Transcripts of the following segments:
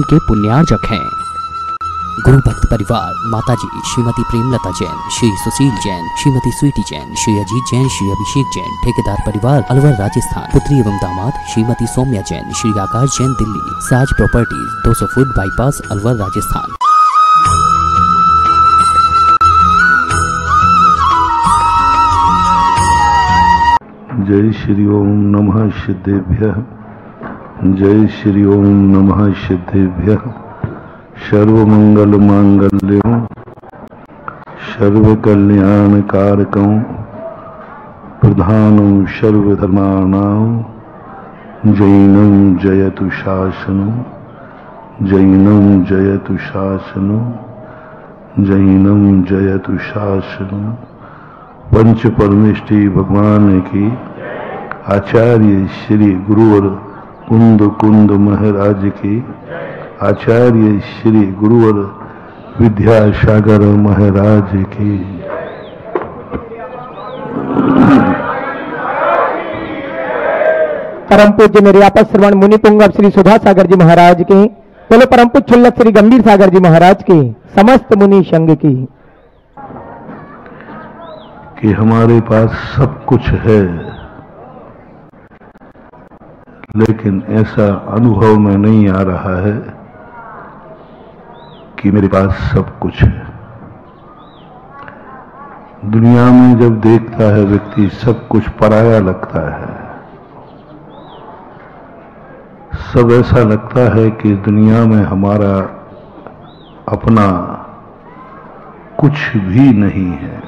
के पुण्यार्जक हैं। गुरु भक्त परिवार माताजी श्रीमती प्रेमलता जैन, श्री सुशील जैन, श्रीमती स्वीटी जैन, श्री अजीत जैन, श्री अभिषेक जैन। ठेकेदार परिवार अलवर राजस्थान। पुत्री एवं दामाद श्रीमती सौम्या जैन, श्री आकाश जैन दिल्ली। साज properties 200 foot bypass Alwar Rajasthan. जय श्री ओम नमः सिद्धेभ्यः। जय श्री ओम नमः सिद्धेभ्यः। सर्वमंगल मांगल्यं सर्वकल्याणकारकं प्रधानं सर्वधर्माणां जैनं जयतु शासनं। जैनं जयतु शासनं। जैनं जयतु शासनं। पंच परमेष्ठी भगवान की आचार्य श्री गुरुवर कुंद महाराज की आचार्य श्री गुरुवर विद्यासागर महाराज की। परम पूज्य मेरे आपस श्रवण मुनि पुंगव श्री सुधा सागर जी महाराज की। बोलो परम पूज्य छुल्लक श्री गंभीर सागर जी महाराज की। समस्त मुनि संघ की। कि हमारे पास सब कुछ है, लेकिन ऐसा अनुभव में नहीं आ रहा है कि मेरे पास सब कुछ है। दुनिया में जब देखता है व्यक्ति सब कुछ पराया लगता है। सब ऐसा लगता है कि दुनिया में हमारा अपना कुछ भी नहीं है,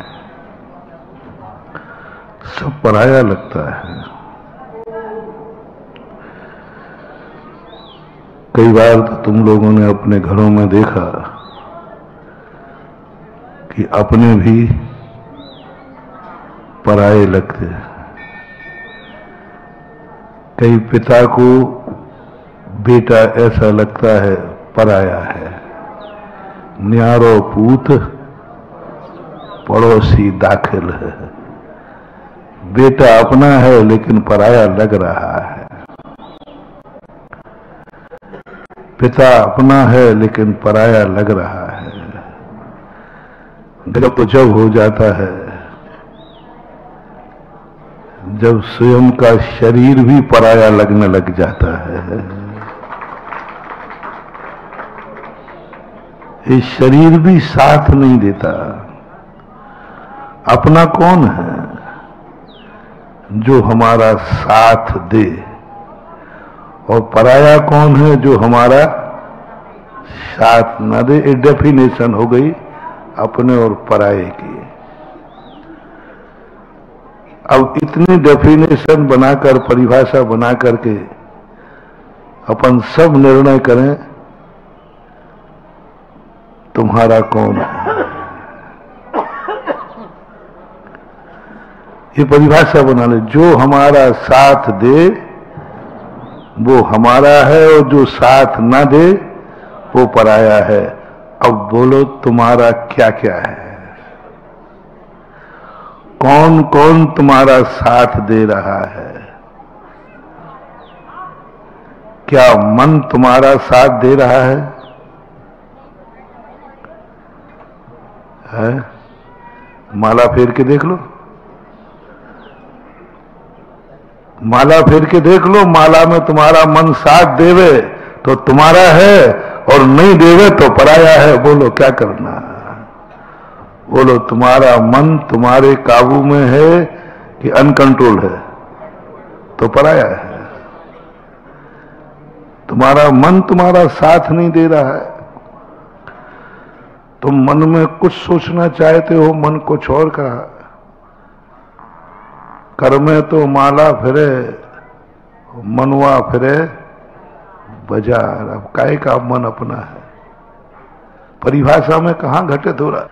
सब पराया लगता है। कई बार तो तुम लोगों ने अपने घरों में देखा कि अपने भी पराये लगते। कई पिता को बेटा ऐसा लगता है पराया है। न्यारो पूत पड़ोसी दाखिल है। बेटा अपना है लेकिन पराया लग रहा है। पिता अपना है लेकिन पराया लग रहा है। जब जब हो जाता है जब स्वयं का शरीर भी पराया लगने लग जाता है। ये शरीर भी साथ नहीं देता। अपना कौन है जो हमारा साथ दे, और पराया कौन है जो हमारा साथ न दे। एक डेफिनेशन हो गई अपने और पराये की। अब इतनी डेफिनेशन बनाकर, परिभाषा बना करके अपन सब निर्णय करें तुम्हारा कौन है। ये परिभाषा बना ले। जो हमारा साथ दे वो हमारा है, और जो साथ ना दे वो पराया है। अब बोलो तुम्हारा क्या क्या है। कौन कौन तुम्हारा साथ दे रहा है। क्या मन तुम्हारा साथ दे रहा है? माला फेर के देख लो। माला फेर के देख लो। माला में तुम्हारा मन साथ देवे तो तुम्हारा है, और नहीं देवे तो पराया है। बोलो क्या करना। बोलो तुम्हारा मन तुम्हारे काबू में है कि अनकंट्रोल है, तो पराया है। तुम्हारा मन तुम्हारा साथ नहीं दे रहा है। तुम मन में कुछ सोचना चाहते हो, मन कुछ और कहा। कर में तो माला फिरे, मनवा फिरे बाजार। अब काहे का मन अपना है। परिभाषा में कहां घटित हो रहा।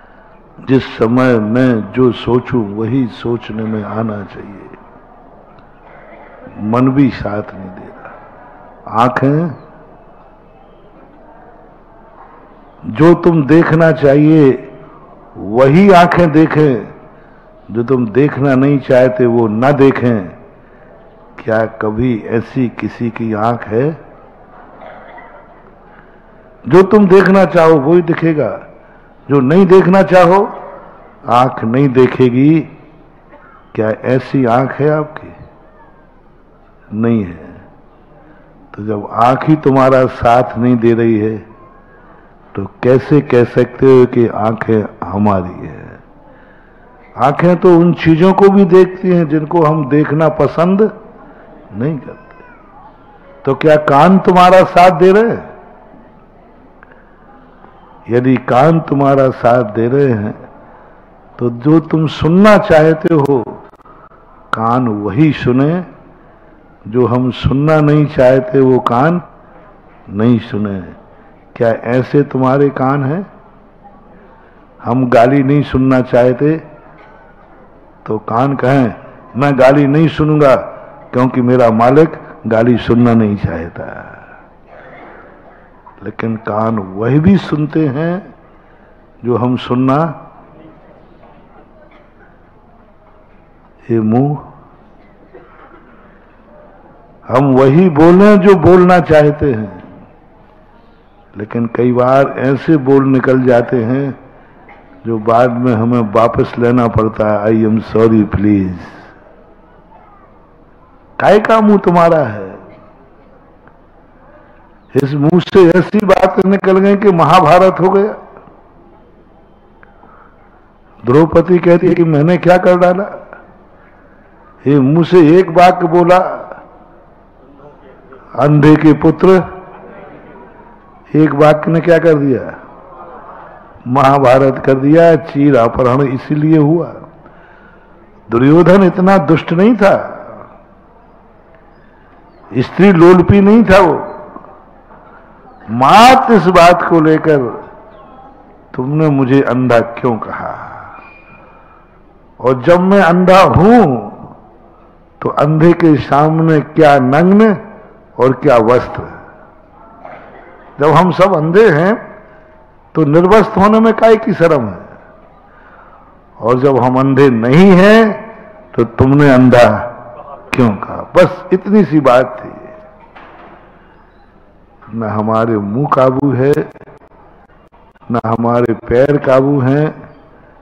जिस समय मैं जो सोचूं वही सोचने में आना चाहिए। मन भी साथ नहीं दे रहा। आंखें जो तुम देखना चाहिए वही आंखें देखें, जो तुम देखना नहीं चाहते वो ना देखें। क्या कभी ऐसी किसी की आंख है? जो तुम देखना चाहो वही दिखेगा, जो नहीं देखना चाहो आंख नहीं देखेगी। क्या ऐसी आंख है आपकी? नहीं है। तो जब आंख ही तुम्हारा साथ नहीं दे रही है तो कैसे कह सकते हो कि आंखें हमारी है? आंखें तो उन चीजों को भी देखती हैं जिनको हम देखना पसंद नहीं करते। तो क्या कान तुम्हारा साथ दे रहे हैं? यदि कान तुम्हारा साथ दे रहे हैं तो जो तुम सुनना चाहते हो कान वही सुने, जो हम सुनना नहीं चाहते वो कान नहीं सुने। क्या ऐसे तुम्हारे कान हैं? हम गाली नहीं सुनना चाहते तो कान कहें मैं गाली नहीं सुनूंगा क्योंकि मेरा मालिक गाली सुनना नहीं चाहता। लेकिन कान वही भी सुनते हैं जो हम सुनना, ये मुंह हम वही बोलें जो बोलना चाहते हैं। लेकिन कई बार ऐसे बोल निकल जाते हैं जो बाद में हमें वापस लेना पड़ता है। I am sorry please. काय का मुंह तुम्हारा है? इस मुंह से ऐसी बातें निकल गई कि महाभारत हो गया। द्रौपदी कहती है कि मैंने क्या कर डाला? ये मुंह से एक वाक्य बोला, अंधे के पुत्र, एक वाक्य ने क्या कर दिया? महाभारत कर दिया। चीर अपहरण इसीलिए हुआ। दुर्योधन इतना दुष्ट नहीं था, स्त्री लोलपी नहीं था वो। मात्र इस बात को लेकर तुमने मुझे अंधा क्यों कहा? और जब मैं अंधा हूं तो अंधे के सामने क्या नग्न और क्या वस्त्र। जब हम सब अंधे हैं तो निर्वस्त्र होने में काय की शर्म है? और जब हम अंधे नहीं हैं तो तुमने अंधा क्यों कहा? बस इतनी सी बात थी। न हमारे मुंह काबू है, न हमारे पैर काबू हैं,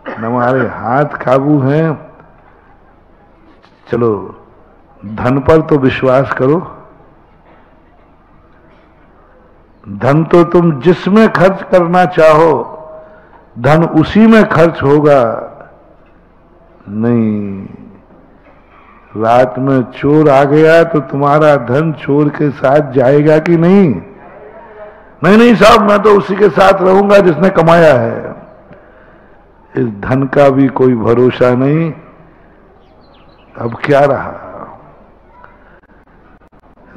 न हमारे हाथ काबू हैं। चलो धन पर तो विश्वास करो। धन तो तुम जिसमें खर्च करना चाहो धन उसी में खर्च होगा। नहीं, रात में चोर आ गया तो तुम्हारा धन चोर के साथ जाएगा कि नहीं? नहीं नहीं साहब, मैं तो उसी के साथ रहूंगा जिसने कमाया है। इस धन का भी कोई भरोसा नहीं। अब क्या रहा?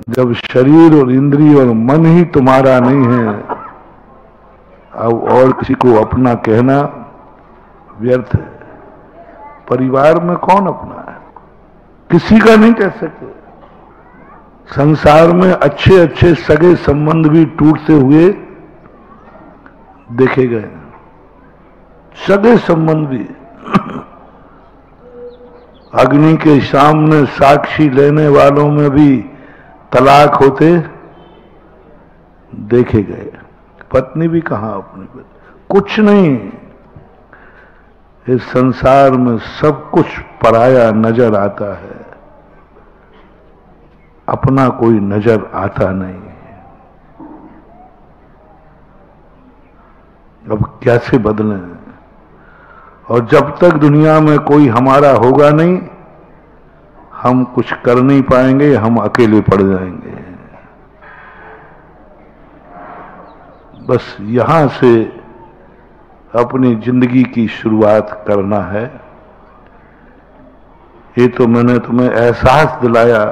जब शरीर और इंद्रिय और मन ही तुम्हारा नहीं है, अब और किसी को अपना कहना व्यर्थ है। परिवार में कौन अपना है? किसी का नहीं कह सकते। संसार में अच्छे अच्छे सगे संबंध भी टूटते हुए देखे गए। सगे संबंध भी अग्नि के सामने साक्षी लेने वालों में भी तलाक होते देखे गए। पत्नी भी कहां अपनी पत्नी? कुछ नहीं। इस संसार में सब कुछ पराया नजर आता है, अपना कोई नजर आता नहीं। अब कैसे बदलें? और जब तक दुनिया में कोई हमारा होगा नहीं, हम कुछ कर नहीं पाएंगे, हम अकेले पड़ जाएंगे। बस यहां से अपनी जिंदगी की शुरुआत करना है। ये तो मैंने तुम्हें एहसास दिलाया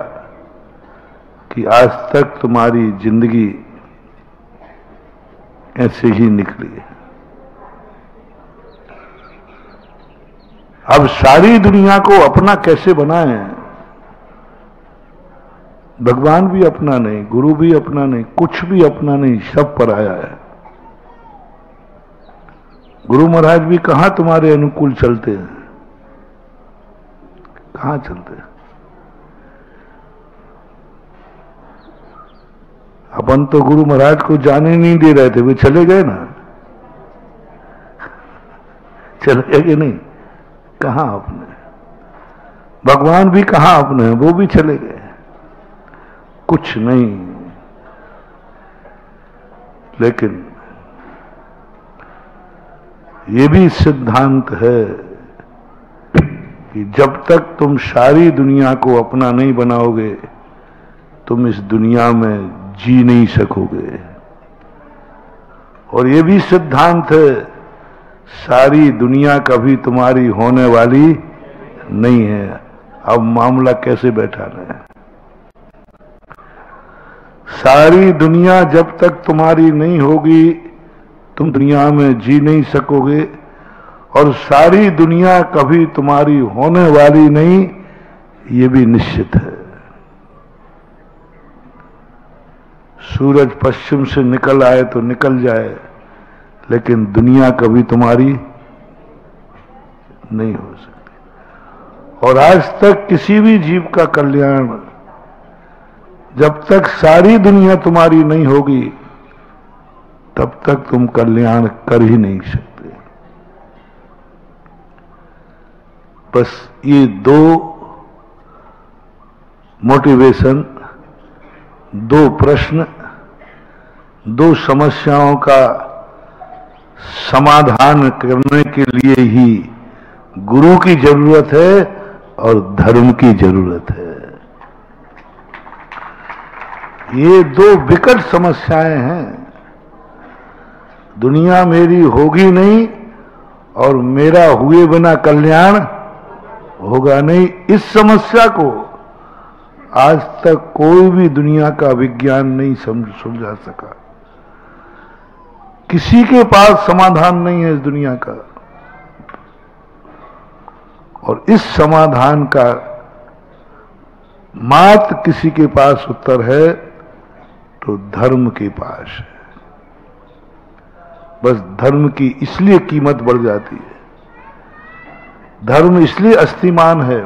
कि आज तक तुम्हारी जिंदगी ऐसे ही निकली है। अब सारी दुनिया को अपना कैसे बनाएं? भगवान भी अपना नहीं, गुरु भी अपना नहीं, कुछ भी अपना नहीं, सब पराया है। गुरु महाराज भी कहां तुम्हारे अनुकूल चलते हैं? कहां चलते हैं? अपन तो गुरु महाराज को जाने नहीं दे रहे थे, वे चले गए ना, चले गए कि नहीं? कहां अपने भगवान भी कहां अपने हैं, वो भी चले गए, कुछ नहीं। लेकिन ये भी सिद्धांत है कि जब तक तुम सारी दुनिया को अपना नहीं बनाओगे, तुम इस दुनिया में जी नहीं सकोगे। और ये भी सिद्धांत है, सारी दुनिया कभी तुम्हारी होने वाली नहीं है। अब मामला कैसे बैठाना है? सारी दुनिया जब तक तुम्हारी नहीं होगी, तुम दुनिया में जी नहीं सकोगे, और सारी दुनिया कभी तुम्हारी होने वाली नहीं, ये भी निश्चित है। सूरज पश्चिम से निकल आए तो निकल जाए, लेकिन दुनिया कभी तुम्हारी नहीं हो सकती। और आज तक किसी भी जीव का कल्याण, जब तक सारी दुनिया तुम्हारी नहीं होगी, तब तक तुम कल्याण कर ही नहीं सकते। बस ये दो मोटिवेशन, दो प्रश्न, दो समस्याओं का समाधान करने के लिए ही गुरु की जरूरत है और धर्म की जरूरत है। ये दो विकट समस्याएं हैं। दुनिया मेरी होगी नहीं और मेरा हुए बिना कल्याण होगा नहीं। इस समस्या को आज तक कोई भी दुनिया का विज्ञान नहीं सुलझा सका। किसी के पास समाधान नहीं है इस दुनिया का। और इस समाधान का मात्र किसी के पास उत्तर है तो धर्म के पास है। बस धर्म की इसलिए कीमत बढ़ जाती है, धर्म इसलिए अस्तिमान है,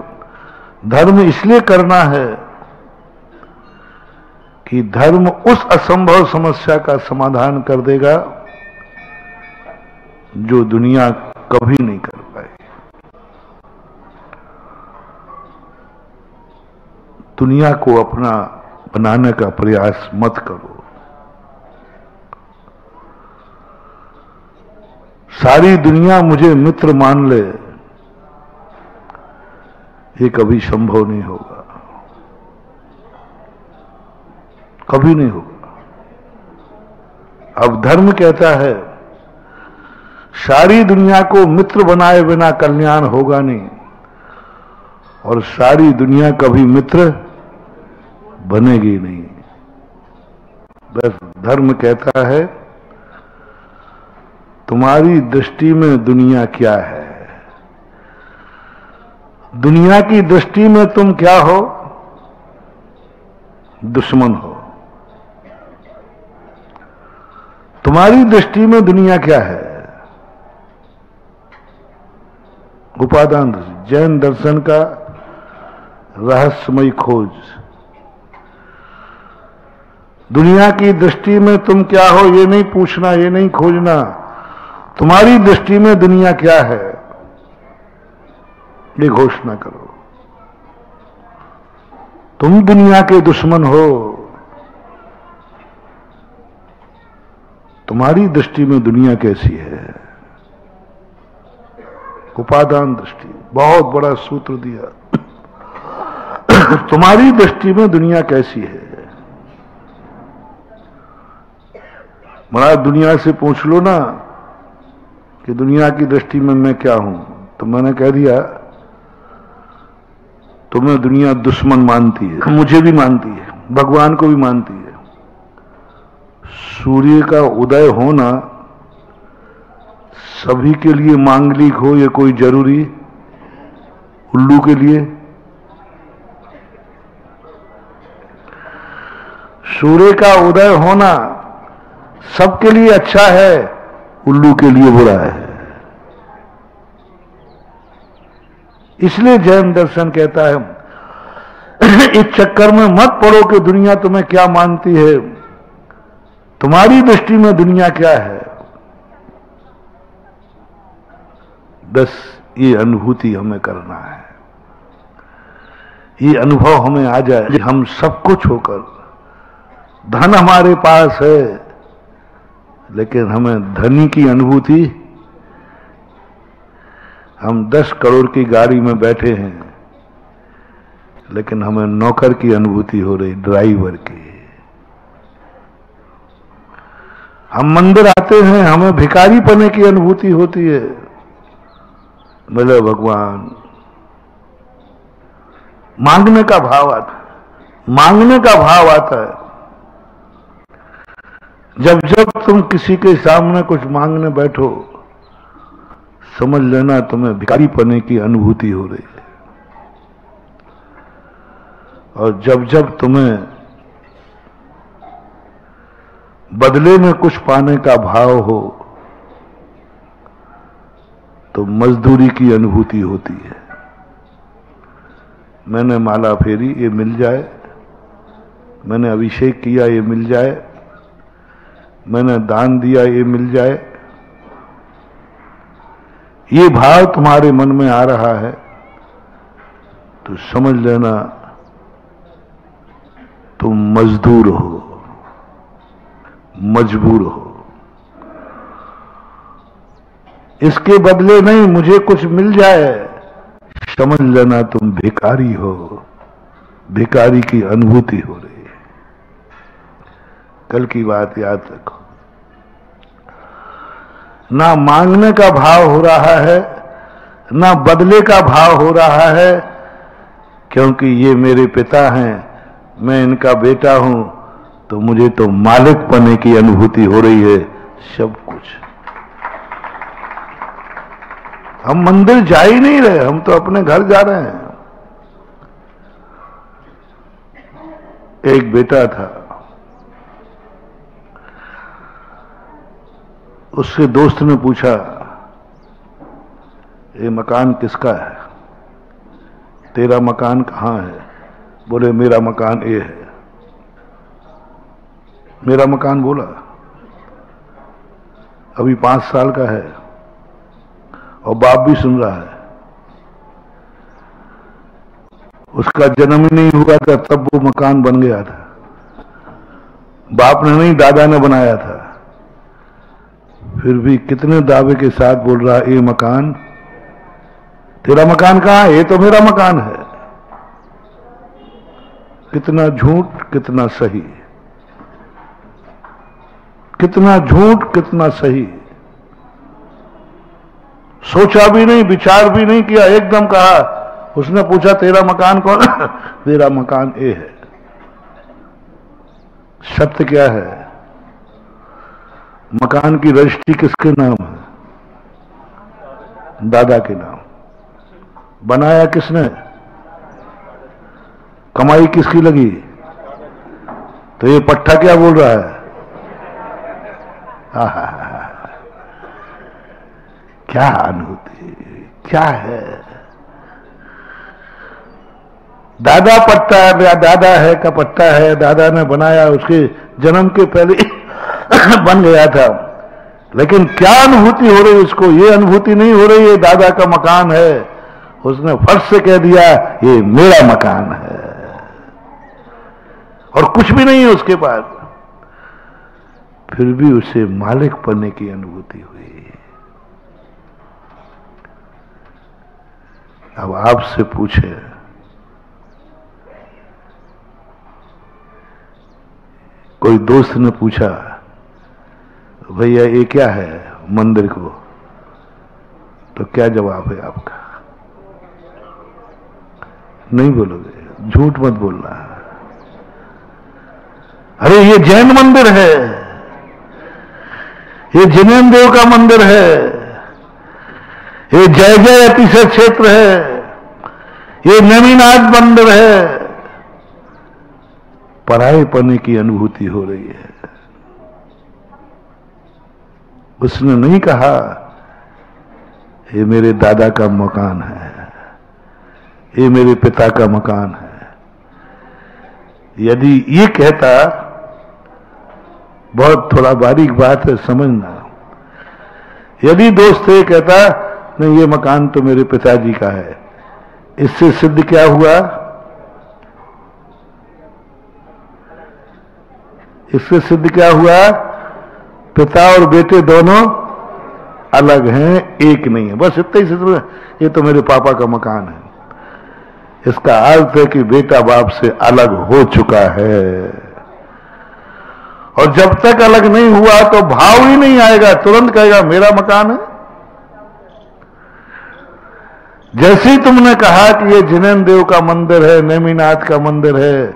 धर्म इसलिए करना है कि धर्म उस असंभव समस्या का समाधान कर देगा जो दुनिया कभी नहीं कर पाएगी। दुनिया को अपना बनाने का प्रयास मत करो। सारी दुनिया मुझे मित्र मान ले, ये कभी संभव नहीं होगा, कभी नहीं होगा। अब धर्म कहता है सारी दुनिया को मित्र बनाए बिना कल्याण होगा नहीं, और सारी दुनिया कभी मित्र बनेगी नहीं। बस धर्म कहता है तुम्हारी दृष्टि में दुनिया क्या है, दुनिया की दृष्टि में तुम क्या हो? दुश्मन हो। तुम्हारी दृष्टि में दुनिया क्या है? उपादान दृष्टि, जैन दर्शन का रहस्यमयी खोज। दुनिया की दृष्टि में तुम क्या हो ये नहीं पूछना, ये नहीं खोजना, तुम्हारी दृष्टि में दुनिया क्या है ये घोषणा करो। तुम दुनिया के दुश्मन हो, तुम्हारी दृष्टि में दुनिया कैसी है? उपादान दृष्टि, बहुत बड़ा सूत्र दिया। तुम्हारी दृष्टि में दुनिया कैसी है? महाराज दुनिया से पूछ लो ना कि दुनिया की दृष्टि में मैं क्या हूं, तो मैंने कह दिया तुम्हें दुनिया दुश्मन मानती है, मुझे भी मानती है, भगवान को भी मानती है। सूर्य का उदय होना सभी के लिए मांगलिक हो ये कोई जरूरी? उल्लू के लिए? सूर्य का उदय होना सबके लिए अच्छा है, उल्लू के लिए बुरा है। इसलिए जैन दर्शन कहता है इस चक्कर में मत पड़ो कि दुनिया तुम्हें क्या मानती है। तुम्हारी दृष्टि में दुनिया क्या है? बस ये अनुभूति हमें करना है, ये अनुभव हमें आ जाए। हम सब कुछ होकर, धन हमारे पास है, लेकिन हमें धनी की अनुभूति, हम 10 करोड़ की गाड़ी में बैठे हैं, लेकिन हमें नौकर की अनुभूति हो रही, ड्राइवर की। हम मंदिर आते हैं, हमें भिखारी पने की अनुभूति होती है। बोले भगवान, मांगने का भाव आता है, मांगने का भाव आता है। जब जब तुम किसी के सामने कुछ मांगने बैठो, समझ लेना तुम्हें भिखारी पने की अनुभूति हो रही है। और जब जब तुम्हें बदले में कुछ पाने का भाव हो, तो मजदूरी की अनुभूति होती है। मैंने माला फेरी, ये मिल जाए, मैंने अभिषेक किया, ये मिल जाए, मैंने दान दिया, ये मिल जाए, ये भाव तुम्हारे मन में आ रहा है, तो समझ लेना तुम मजदूर हो, मजबूर हो। इसके बदले नहीं, मुझे कुछ मिल जाए, समझ लेना तुम भिखारी हो, भिखारी की अनुभूति हो रही है। कल की बात याद रखो। ना मांगने का भाव हो रहा है, ना बदले का भाव हो रहा है, क्योंकि ये मेरे पिता हैं, मैं इनका बेटा हूं, तो मुझे तो मालिक पने की अनुभूति हो रही है। सब कुछ हम मंदिर जा ही नहीं रहे, हम तो अपने घर जा रहे हैं। एक बेटा था, उसके दोस्त ने पूछा, ये मकान किसका है? तेरा मकान कहां है? बोले मेरा मकान ये है। मेरा मकान बोला, अभी 5 साल का है और बाप भी सुन रहा है। उसका जन्म ही नहीं हुआ था तब वो मकान बन गया था। बाप ने नहीं, दादा ने बनाया था। फिर भी कितने दावे के साथ बोल रहा है, ये मकान, तेरा मकान कहां है? ये तो मेरा मकान है। कितना झूठ, कितना सही, कितना झूठ, कितना सही। सोचा भी नहीं, विचार भी नहीं किया, एकदम कहा। उसने पूछा तेरा मकान कौन? मेरा मकान ये है। सत्य क्या है? मकान की रजिस्ट्री किसके नाम है? दादा के नाम। बनाया किसने? कमाई किसकी लगी? तो ये पट्टा क्या बोल रहा है? क्या अनुभूति, क्या है? दादा पट्टा है, दादा है का पट्टा है, दादा ने बनाया, उसके जन्म के पहले बन गया था। लेकिन क्या अनुभूति हो रही उसको? ये अनुभूति नहीं हो रही है दादा का मकान है। उसने फर्श से कह दिया ये मेरा मकान है, और कुछ भी नहीं है उसके पास। फिर भी उसे मालिक बनने की अनुभूति हुई। अब आपसे पूछे, कोई दोस्त ने पूछा, भैया ये क्या है मंदिर को? तो क्या जवाब है आपका? नहीं बोलोगे, झूठ मत बोलना। अरे ये जैन मंदिर है, ये जिनेन्द्र देव का मंदिर है, ये जय जय अतिशय क्षेत्र है, ये नवीनाथ मंदिर है। पराये पने की अनुभूति हो रही है। उसने नहीं कहा ये मेरे दादा का मकान है, ये मेरे पिता का मकान है। यदि ये कहता बहुत थोड़ा बारीक बात है, समझना। यदि दोस्त ये कहता नहीं ये मकान तो मेरे पिताजी का है, इससे सिद्ध क्या हुआ? इससे सिद्ध क्या हुआ? पिता और बेटे दोनों अलग हैं, एक नहीं है। बस इतना ही सिद्ध। ये तो मेरे पापा का मकान है, इसका अर्थ है कि बेटा बाप से अलग हो चुका है। और जब तक अलग नहीं हुआ तो भाव ही नहीं आएगा, तुरंत कहेगा मेरा मकान है। जैसे ही तुमने कहा कि ये जिनेन्द्र देव का मंदिर है, नेमिनाथ का मंदिर है,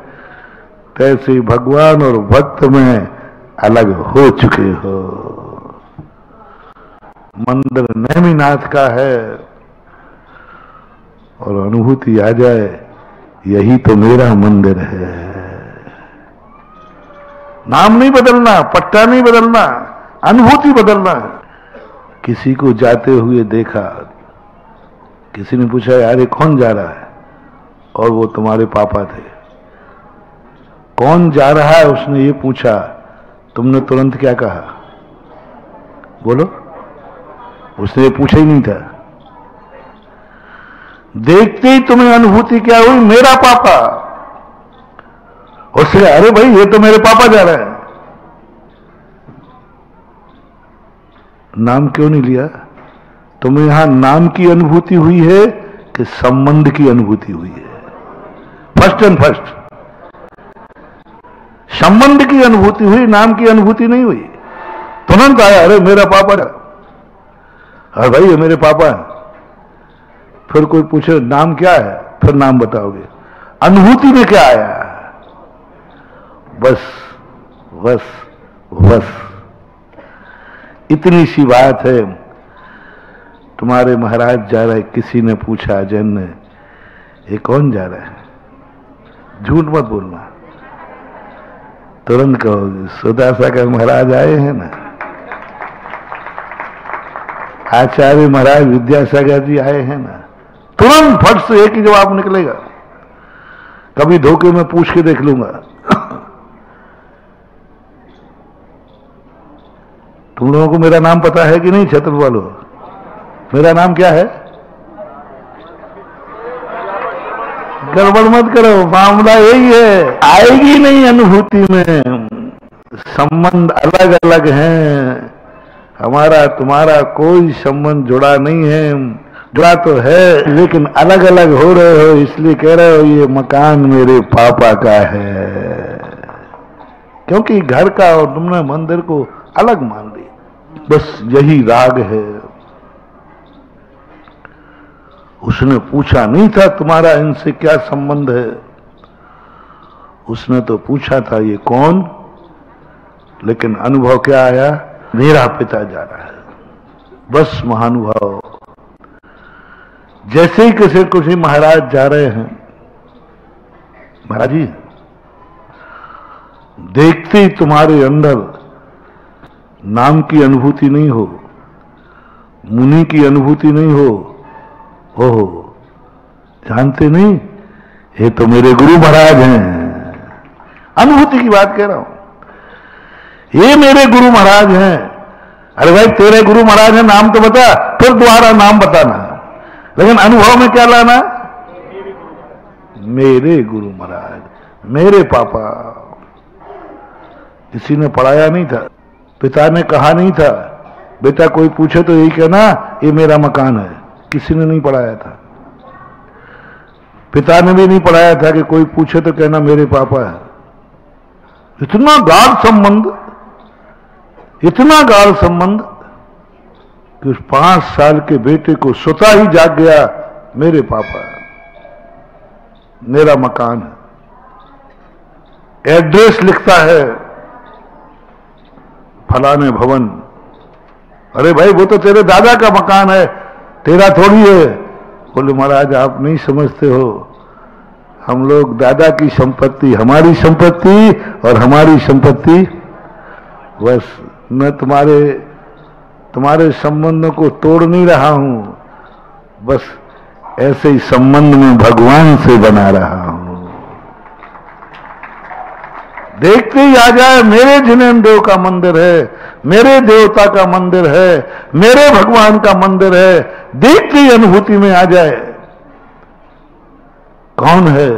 तैसे ही भगवान और भक्त में अलग हो चुके हो। मंदिर नेमिनाथ का है और अनुभूति आ जाए यही तो मेरा मंदिर है। नाम नहीं बदलना, पट्टा नहीं बदलना, अनुभूति बदलना है। किसी को जाते हुए देखा, किसी ने पूछा यार ये कौन जा रहा है, और वो तुम्हारे पापा थे। कौन जा रहा है उसने ये पूछा, तुमने तुरंत क्या कहा? बोलो। उसने ये पूछा ही नहीं था। देखते ही तुम्हें अनुभूति क्या हुई? मेरा पापा। उससे अरे भाई ये तो मेरे पापा जा रहे हैं। नाम क्यों नहीं लिया? तुम्हें यहां नाम की अनुभूति हुई है कि संबंध की अनुभूति हुई है? फर्स्ट एंड फर्स्ट संबंध की अनुभूति हुई, नाम की अनुभूति नहीं हुई। तुरंत आया अरे मेरा पापा है, अरे भाई ये मेरे पापा है। फिर कोई पूछे नाम क्या है, फिर नाम बताओगे। अनुभूति में क्या आया? बस बस बस इतनी सी बात है। तुम्हारे महाराज जा रहे, किसी ने पूछा जैन ने ये कौन जा रहा है? झूठ मत बोलना, तुरंत कहोगे सुदासागर महाराज आए हैं ना, आचार्य महाराज विद्यासागर जी आए हैं ना। तुरंत फट से एक ही जवाब निकलेगा। कभी धोखे में पूछ के देख लूंगा। तुम लोगों को मेरा नाम पता है कि नहीं? छत्र वालों, मेरा नाम क्या है? गड़बड़ मत करो, मामला यही है। आएगी नहीं अनुभूति में। संबंध अलग अलग हैं, हमारा तुम्हारा कोई संबंध जुड़ा नहीं है। जुड़ा तो है लेकिन अलग अलग हो रहे हो, इसलिए कह रहे हो ये मकान मेरे पापा का है, क्योंकि घर का और तुमने मंदिर को अलग मान लिया। बस यही राग है। उसने पूछा नहीं था तुम्हारा इनसे क्या संबंध है, उसने तो पूछा था ये कौन। लेकिन अनुभव क्या आया? मेरा पिता जा रहा है। बस महानुभाव। जैसे ही किसी कुछ महाराज जा रहे हैं, महाराज जी देखते ही तुम्हारे अंदर नाम की अनुभूति नहीं हो, मुनि की अनुभूति नहीं हो, ओहो जानते नहीं ये तो मेरे गुरु महाराज हैं। अनुभूति की बात कह रहा हूं, ये मेरे गुरु महाराज हैं। अरे भाई तेरे गुरु महाराज हैं, नाम तो बता, फिर दोबारा नाम बताना, लेकिन अनुभव में क्या लाना? मेरे गुरु महाराज, मेरे पापा। किसी ने पढ़ाया नहीं था, पिता ने कहा नहीं था बेटा कोई पूछे तो यही कहना ये मेरा मकान है। किसी ने नहीं पढ़ाया था, पिता ने भी नहीं पढ़ाया था कि कोई पूछे तो कहना मेरे पापा है। इतना गाढ़ संबंध, इतना गाढ़ संबंध कि उस 5 साल के बेटे को स्वतः ही जाग गया मेरे पापा है, मेरा मकान है। एड्रेस लिखता है फलाने भवन। अरे भाई वो तो तेरे दादा का मकान है, तेरा थोड़ी है। बोले महाराज आप नहीं समझते हो, हम लोग दादा की संपत्ति हमारी संपत्ति और हमारी संपत्ति। बस मैं तुम्हारे संबंधों को तोड़ नहीं रहा हूं, बस ऐसे ही संबंध में भगवान से बना रहा हूं। देखते ही आ जाए मेरे जिनेन्द्र देव का मंदिर है, मेरे देवता का मंदिर है, मेरे भगवान का मंदिर है, देखते ही अनुभूति में आ जाए। कौन है,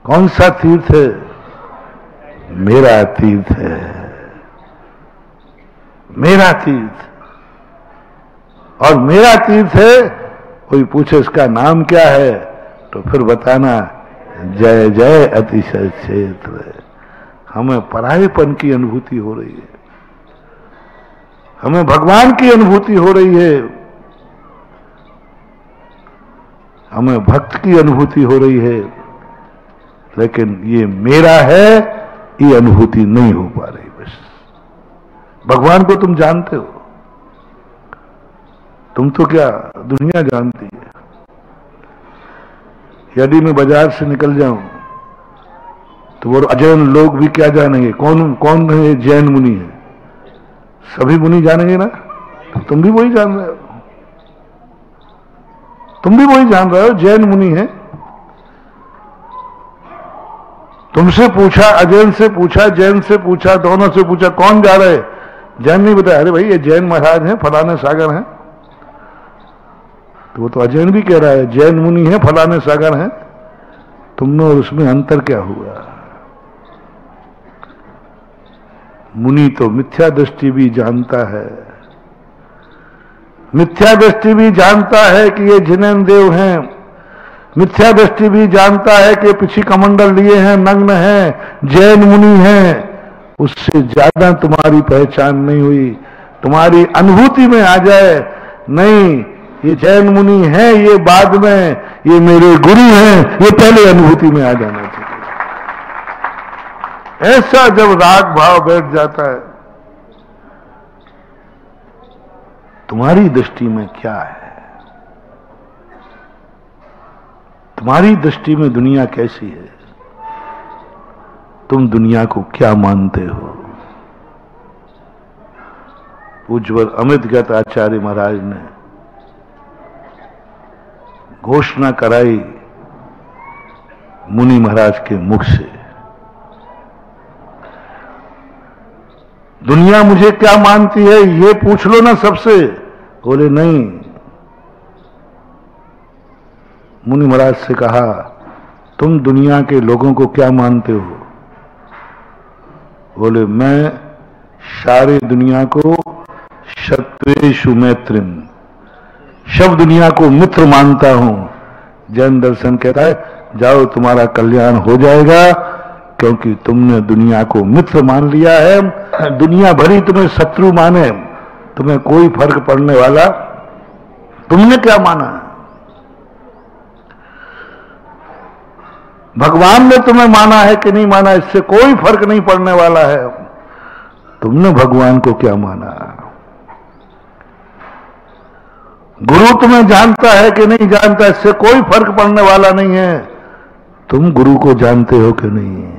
कौन सा तीर्थ है? मेरा तीर्थ है, मेरा तीर्थ। और मेरा तीर्थ है, कोई पूछे इसका नाम क्या है तो फिर बताना जय जय अतिशय क्षेत्र। हमें परायेपन की अनुभूति हो रही है, हमें भगवान की अनुभूति हो रही है, हमें भक्त की अनुभूति हो रही है, लेकिन ये मेरा है ये अनुभूति नहीं हो पा रही। बस भगवान को तुम जानते हो, तुम तो क्या दुनिया जानती है। यदि मैं बाजार से निकल जाऊं तो वो अजैन लोग भी क्या जानेंगे, कौन कौन है जैन मुनि है, सभी मुनि जानेंगे ना। तो तुम भी वही जान रहे हो, तुम भी वही जान रहे हो, जैन मुनि है। तुमसे पूछा, अजैन से पूछा, जैन से पूछा, दोनों से पूछा कौन जा रहे, जैन नहीं बताया। अरे भाई ये जैन महाराज हैं, फलाने सागर हैं। तो वो तो अजैन भी कह रहा है जैन मुनि है, फलाने सागर हैं। तुम में और उसमें अंतर क्या हुआ? मुनि तो मिथ्या दृष्टि भी जानता है, मिथ्या दृष्टि भी जानता है कि ये जिनेन्द्र देव हैं, मिथ्या दृष्टि भी जानता है कि पिछी कमंडल लिए हैं, नग्न हैं, जैन मुनि हैं। उससे ज्यादा तुम्हारी पहचान नहीं हुई, तुम्हारी अनुभूति में आ जाए नहीं ये जैन मुनि है, ये बाद में, ये मेरे गुरु हैं, ये पहले अनुभूति में आ जाना चाहिए। ऐसा जब राग भाव बैठ जाता है, तुम्हारी दृष्टि में क्या है, तुम्हारी दृष्टि में दुनिया कैसी है, तुम दुनिया को क्या मानते हो। पूज्यवर अमृतगत आचार्य महाराज ने घोषणा कराई मुनि महाराज के मुख से, दुनिया मुझे क्या मानती है ये पूछ लो ना सबसे। बोले नहीं। मुनि महाराज से कहा तुम दुनिया के लोगों को क्या मानते हो? बोले मैं सारे दुनिया को शत्रुषु मैत्रिम, सब दुनिया को मित्र मानता हूं। जैन दर्शन कहता है जाओ तुम्हारा कल्याण हो जाएगा, क्योंकि तुमने दुनिया को मित्र मान लिया है। दुनिया भरी तुम्हें शत्रु माने, तुम्हें कोई फर्क पड़ने वाला, तुमने क्या माना? भगवान ने तुम्हें माना है कि नहीं माना, इससे कोई फर्क नहीं पड़ने वाला है। तुमने भगवान को क्या माना? गुरु तुम्हें जानता है कि नहीं जानता, इससे कोई फर्क पड़ने वाला नहीं है। तुम गुरु को जानते हो कि नहीं?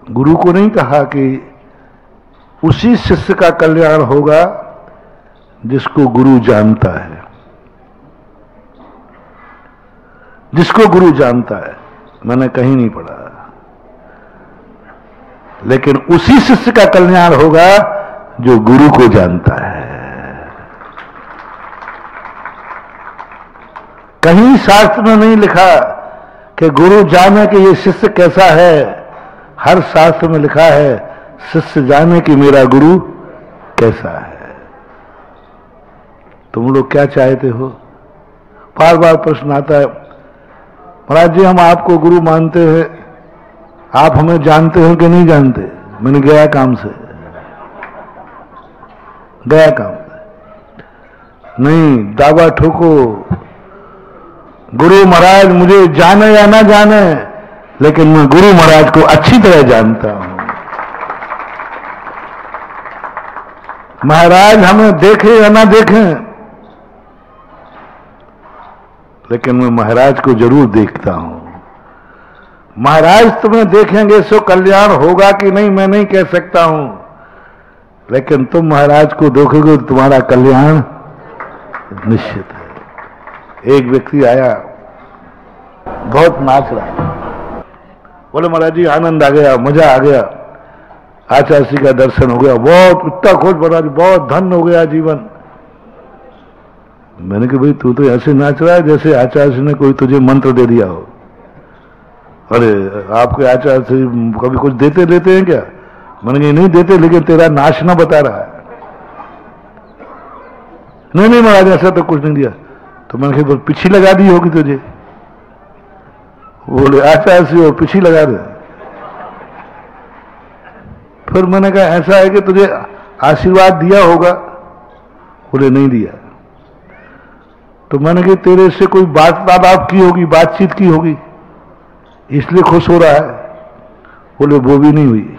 गुरु को नहीं कहा कि उसी शिष्य का कल्याण होगा जिसको गुरु जानता है, जिसको गुरु जानता है। मैंने कहीं नहीं पढ़ा, लेकिन उसी शिष्य का कल्याण होगा जो गुरु को जानता है। कहीं शास्त्र में नहीं लिखा कि गुरु जाने कि ये शिष्य कैसा है। हर शास्त्र में लिखा है शिष्य जाने कि मेरा गुरु कैसा है। तुम लोग क्या चाहते हो? बार बार प्रश्न आता है, महाराज जी हम आपको गुरु मानते हैं, आप हमें जानते हो कि नहीं जानते? मैंने गया काम से, गया काम से। नहीं, दावा ठोको, गुरु महाराज मुझे जाने या ना जाने, लेकिन मैं गुरु महाराज को अच्छी तरह जानता हूं। महाराज हमें देखें या ना देखें, लेकिन मैं महाराज को जरूर देखता हूं। महाराज तुम्हें देखेंगे सो कल्याण होगा कि नहीं मैं नहीं कह सकता हूं, लेकिन तुम महाराज को देखोगे तो तुम्हारा कल्याण निश्चित है। एक व्यक्ति आया, बहुत नाच रहा है, बोले महाराज जी आनंद आ गया, मजा आ गया, आचार्य श्री का दर्शन हो गया, बहुत इतना खुश महाराज जी, बहुत धन्य हो गया जीवन। मैंने कहा भाई तू तो ऐसे नाच रहा है जैसे आचार्य श्री ने कोई तुझे मंत्र दे दिया हो। अरे आपके आचार्य श्री कभी कुछ देते लेते हैं क्या? मैंने कहा नहीं देते, लेकिन तेरा नाचना बता रहा है। नहीं नहीं महाराज ऐसा तो कुछ नहीं दिया। तो मैंने कहा पिछी लगा दी होगी तुझे। बोले आचार्य श्री और पिछी लगा दे। फिर मैंने कहा ऐसा है कि तुझे आशीर्वाद दिया होगा? बोले नहीं दिया। तो मैंने कहा तेरे से कोई वार्तालाप की होगी, बातचीत की होगी, इसलिए खुश हो रहा है? बोले वो भी नहीं हुई।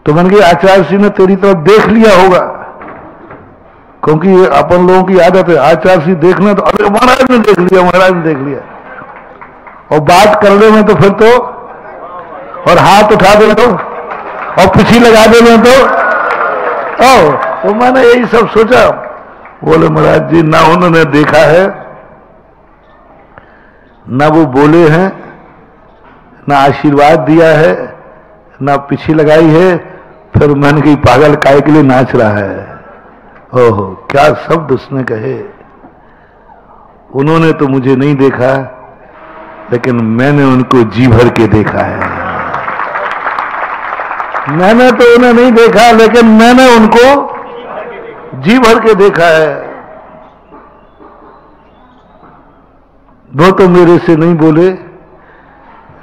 तो मैंने कहा आचार्य श्री ने तेरी तरफ देख लिया होगा, क्योंकि ये अपन लोगों की आदत है आचार्य श्री देखना, तो अरे महाराज ने देख लिया, महाराज ने देख लिया। और बात करने में तो फिर तो, और हाथ उठा दे तो, और पिछी लगा दे तो मैंने यही सब सोचा। बोले महाराज जी ना उन्होंने देखा है, ना वो बोले हैं, ना आशीर्वाद दिया है, ना पिछी लगाई है। फिर मैंने कही पागल काय के लिए नाच रहा है। ओहो क्या शब्द उसने कहे। उन्होंने तो मुझे नहीं देखा, लेकिन मैंने उनको जी भर के देखा है। मैंने तो उन्हें नहीं देखा, लेकिन मैंने उनको जी भर के देखा है। वो तो मेरे से नहीं बोले,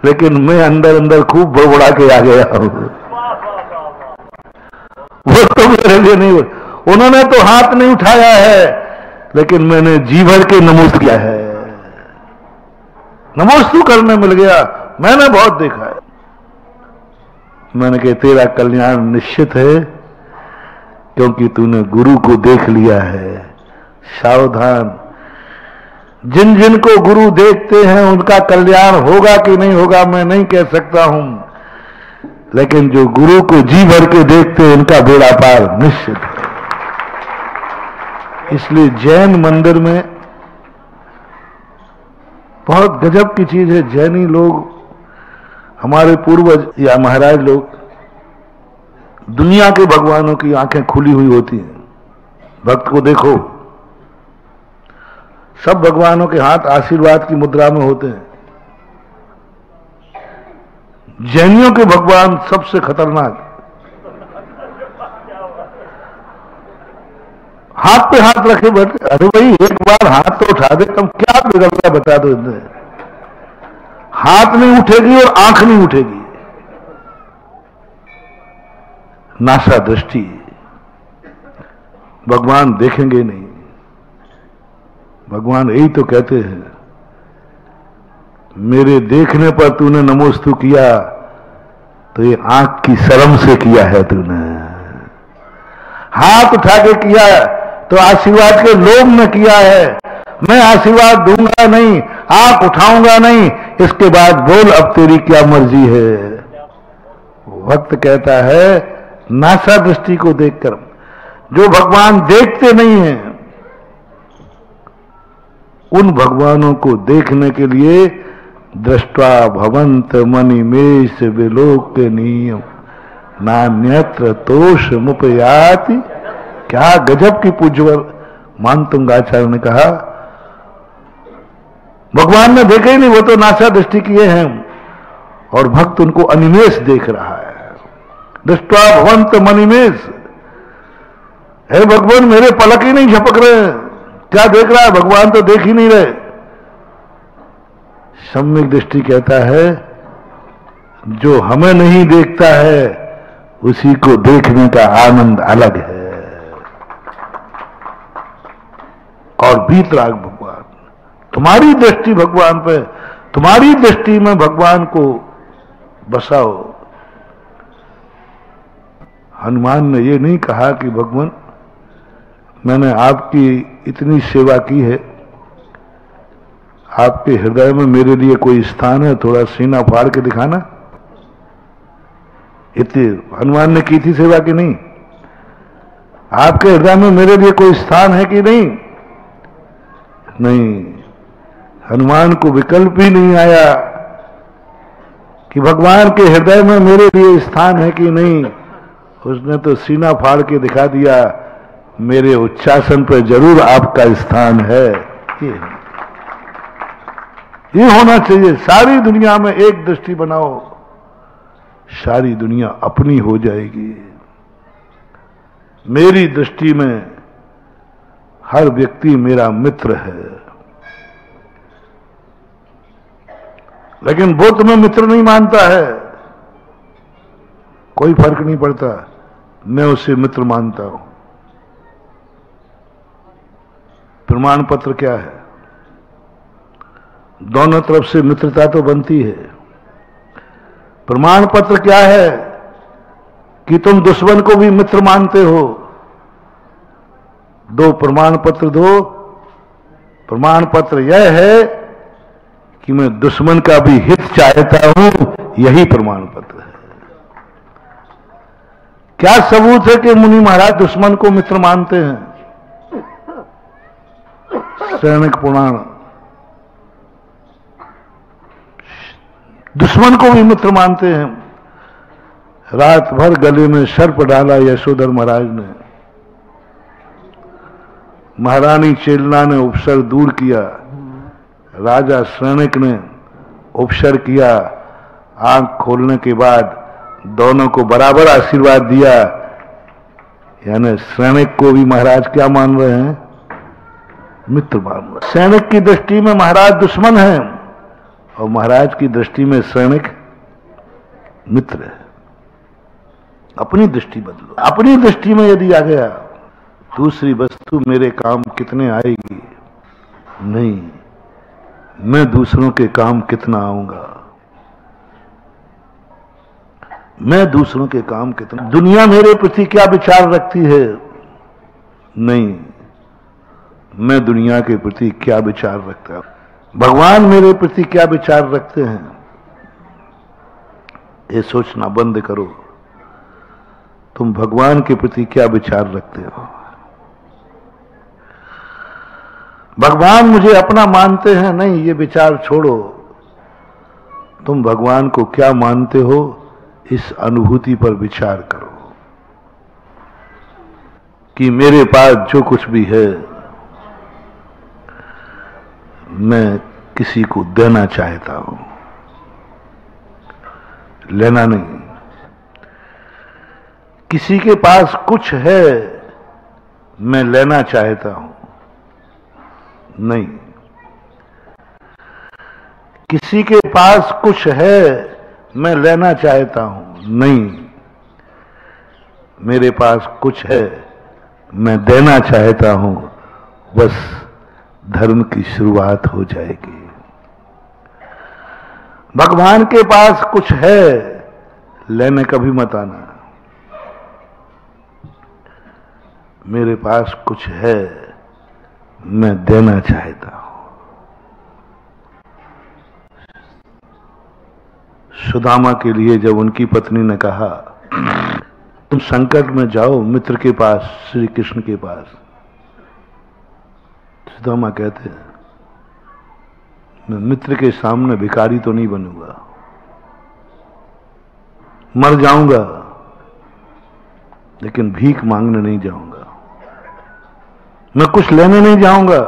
लेकिन मैं अंदर अंदर खूब बड़बड़ा के आ गया हूं। वो तो मेरे लिए नहीं बोले, उन्होंने तो हाथ नहीं उठाया है, लेकिन मैंने जी भर के नमोस्तु किया है। नमोस्तु करने मिल गया, मैंने बहुत देखा है। मैंने कहा तेरा कल्याण निश्चित है, क्योंकि तूने गुरु को देख लिया है। सावधान, जिन जिन को गुरु देखते हैं उनका कल्याण होगा कि नहीं होगा मैं नहीं कह सकता हूं, लेकिन जो गुरु को जी भर के देखते हैं उनका बेड़ा पार निश्चित है। इसलिए जैन मंदिर में बहुत गजब की चीज है। जैनी लोग, हमारे पूर्वज या महाराज लोग, दुनिया के भगवानों की आंखें खुली हुई होती हैं। भक्त को देखो, सब भगवानों के हाथ आशीर्वाद की मुद्रा में होते हैं। जैनियों के भगवान सबसे खतरनाक, हाथ पे हाथ रखे बैठे। अरे भाई एक बार हाथ तो उठा दे, तुम क्या बिगड़ रहा बता दो। इन्हें हाथ नहीं उठेगी और आंख नहीं उठेगी। नासा दृष्टि, भगवान देखेंगे नहीं। भगवान यही तो कहते हैं, मेरे देखने पर तूने नमोस्तु किया तो ये आंख की शर्म से किया है तूने। हाथ उठा के किया तो आशीर्वाद के लोभ में किया है। मैं आशीर्वाद दूंगा नहीं, आंख उठाऊंगा नहीं, इसके बाद बोल अब तेरी क्या मर्जी है। वक्त कहता है नासा दृष्टि को देखकर, जो भगवान देखते नहीं हैं उन भगवानों को देखने के लिए दृष्टा भवंत मणिमेश विलोक नियम नान्यत्र तोष मुपयाति। क्या गजब की पूज्यवर मानतुंगाचार्य ने कहा, भगवान ने देखे ही नहीं, वो तो नासा दृष्टि किए हैं और भक्त उनको अनिमेष देख रहा है। दृष्टा भवंत मणिमेष, हे भगवान मेरे पलक ही नहीं झपक रहे, क्या देख रहा है? भगवान तो देख ही नहीं रहे। सम्यक दृष्टि कहता है जो हमें नहीं देखता है उसी को देखने का आनंद अलग है। और बीतराग भगवान, तुम्हारी दृष्टि भगवान पे, तुम्हारी दृष्टि में भगवान को बसाओ। हनुमान ने ये नहीं कहा कि भगवान मैंने आपकी इतनी सेवा की है, आपके हृदय में मेरे लिए कोई स्थान है, थोड़ा सीना फाड़ के दिखाना। इतनी हनुमान ने की थी सेवा कि नहीं? आपके हृदय में मेरे लिए कोई स्थान है कि नहीं? नहीं, हनुमान को विकल्प ही नहीं आया कि भगवान के हृदय में मेरे लिए स्थान है कि नहीं, उसने तो सीना फाड़ के दिखा दिया, मेरे उच्चासन पर जरूर आपका स्थान है। ये होना चाहिए। सारी दुनिया में एक दृष्टि बनाओ, सारी दुनिया अपनी हो जाएगी। मेरी दृष्टि में हर व्यक्ति मेरा मित्र है, लेकिन वो तुम्हें मित्र नहीं मानता है, कोई फर्क नहीं पड़ता, मैं उसे मित्र मानता हूं। प्रमाण पत्र क्या है? दोनों तरफ से मित्रता तो बनती है। प्रमाण पत्र क्या है? कि तुम दुश्मन को भी मित्र मानते हो। दो प्रमाण पत्र दो। प्रमाण पत्र यह है कि मैं दुश्मन का भी हित चाहता हूं, यही प्रमाण पत्र है। क्या सबूत है कि मुनि महाराज दुश्मन को मित्र मानते हैं? सैनिक पुराण। दुश्मन को भी मित्र मानते हैं। रात भर गले में सर्प डाला यशोधर महाराज ने। महारानी चेलना ने उपसर दूर किया, राजा सैनिक ने उपसर किया। आंख खोलने के बाद दोनों को बराबर आशीर्वाद दिया। यानी सैनिक को भी महाराज क्या मान रहे हैं? मित्र मान रहे हैं। सैनिक की दृष्टि में महाराज दुश्मन है और महाराज की दृष्टि में सैनिक मित्र है। अपनी दृष्टि बदलो। अपनी दृष्टि में यदि आ गया, दूसरी वस्तु मेरे काम कितने आएगी? नहीं, मैं दूसरों के काम कितना आऊंगा? मैं दूसरों के काम कितना? दुनिया मेरे प्रति क्या विचार रखती है? नहीं, मैं दुनिया के प्रति क्या विचार रखता हूं? भगवान मेरे प्रति क्या विचार रखते हैं? ये सोचना बंद करो, तुम भगवान के प्रति क्या विचार रखते हो? भगवान मुझे अपना मानते हैं? नहीं, ये विचार छोड़ो। तुम भगवान को क्या मानते हो, इस अनुभूति पर विचार करो कि मेरे पास जो कुछ भी है मैं किसी को देना चाहता हूं, लेना नहीं। किसी के पास कुछ है, मैं लेना चाहता हूं, नहीं। किसी के पास कुछ है, मैं लेना चाहता हूं, नहीं। मेरे पास कुछ है, मैं देना चाहता हूं, बस धर्म की शुरुआत हो जाएगी। भगवान के पास कुछ है, लेने कभी मत आना। मेरे पास कुछ है, मैं देना चाहता हूं। सुदामा के लिए जब उनकी पत्नी ने कहा तुम संकट में जाओ मित्र के पास, श्री कृष्ण के पास, सुदामा कहते हैं मैं मित्र के सामने भिखारी तो नहीं बनूंगा, मर जाऊंगा लेकिन भीख मांगने नहीं जाऊंगा, मैं कुछ लेने नहीं जाऊंगा,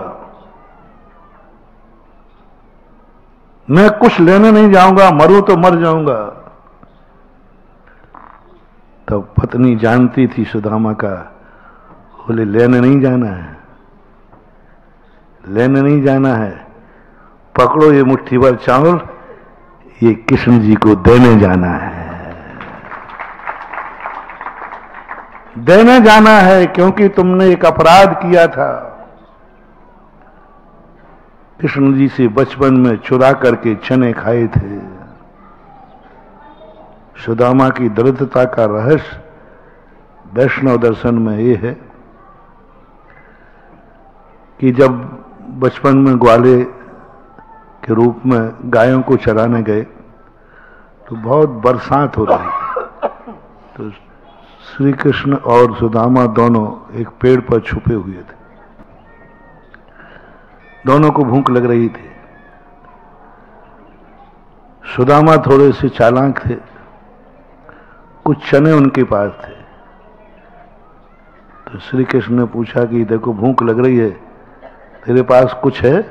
मैं कुछ लेने नहीं जाऊंगा, मरूं तो मर जाऊंगा। तब पत्नी जानती थी सुदामा का, बोले लेने नहीं जाना है, लेने नहीं जाना है, पकड़ो ये मुट्ठी भर चावल, ये कृष्ण जी को देने जाना है, देने जाना है, क्योंकि तुमने एक अपराध किया था, कृष्ण जी से बचपन में चुरा करके चने खाए थे। सुदामा की दृढ़ता का रहस्य वैष्णव दर्शन में ये है कि जब बचपन में ग्वाले के रूप में गायों को चराने गए तो बहुत बरसात हो रही, तो श्री कृष्ण और सुदामा दोनों एक पेड़ पर छुपे हुए थे, दोनों को भूख लग रही थी। सुदामा थोड़े से चालाक थे, कुछ चने उनके पास थे। तो श्री कृष्ण ने पूछा कि देखो भूख लग रही है, तेरे पास कुछ है?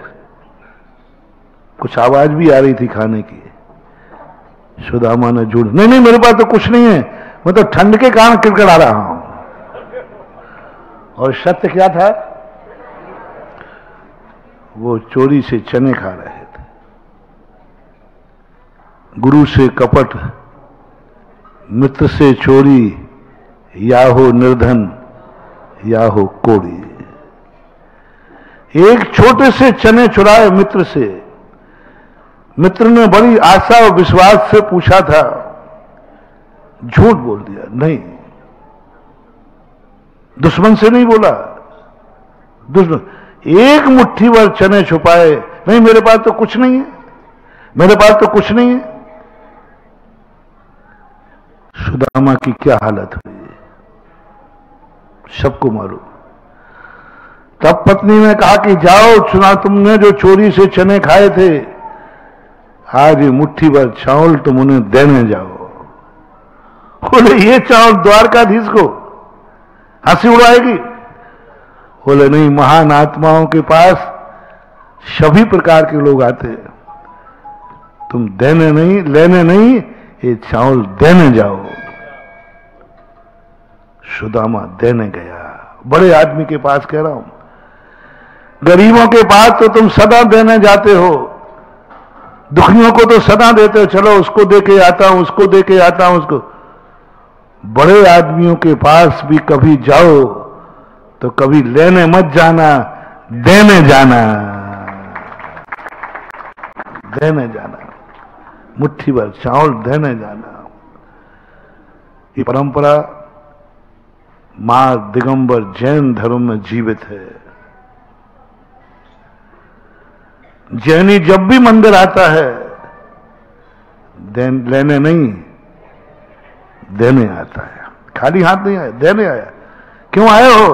कुछ आवाज भी आ रही थी खाने की। सुदामा ने झूठ, नहीं नहीं मेरे पास तो कुछ नहीं है, मैं तो ठंड के कारण किड़किड़ा रहा हूं। और सत्य क्या था? वो चोरी से चने खा रहे थे। गुरु से कपट, मित्र से चोरी, या हो निर्धन या हो कोड़ी। एक छोटे से चने चुराए मित्र से। मित्र ने बड़ी आशा और विश्वास से पूछा था, झूठ बोल दिया, नहीं। दुश्मन से नहीं बोला, दुश्मन एक मुट्ठी भर चने छुपाए, नहीं मेरे पास तो कुछ नहीं है, मेरे पास तो कुछ नहीं है। सुदामा की क्या हालत हुई सबको मालूम। तब पत्नी ने कहा कि जाओ, सुना तुमने जो चोरी से चने खाए थे, आज ये मुट्ठी भर चावल तुम उन्हें देने जाओ। बोले ये चावल द्वारकाधीश को हंसी उड़ाएगी? बोले नहीं, महान आत्माओं के पास सभी प्रकार के लोग आते हैं, तुम देने नहीं, लेने नहीं, ये चावल देने जाओ। सुदामा देने गया। बड़े आदमी के पास कह रहा हूं, गरीबों के पास तो तुम सदा देने जाते हो, दुखियों को तो सदा देते हो, चलो उसको दे के आता हूं, उसको दे के आता हूं, उसको। बड़े आदमियों के पास भी कभी जाओ तो कभी लेने मत जाना, देने जाना, देने जाना, मुट्ठी भर चावल देने जाना। ये परंपरा मां दिगंबर जैन धर्म में जीवित है। जैनी जब भी मंदिर आता है, लेने नहीं, देने आता है। खाली हाथ नहीं आया, देने आया। क्यों आए हो?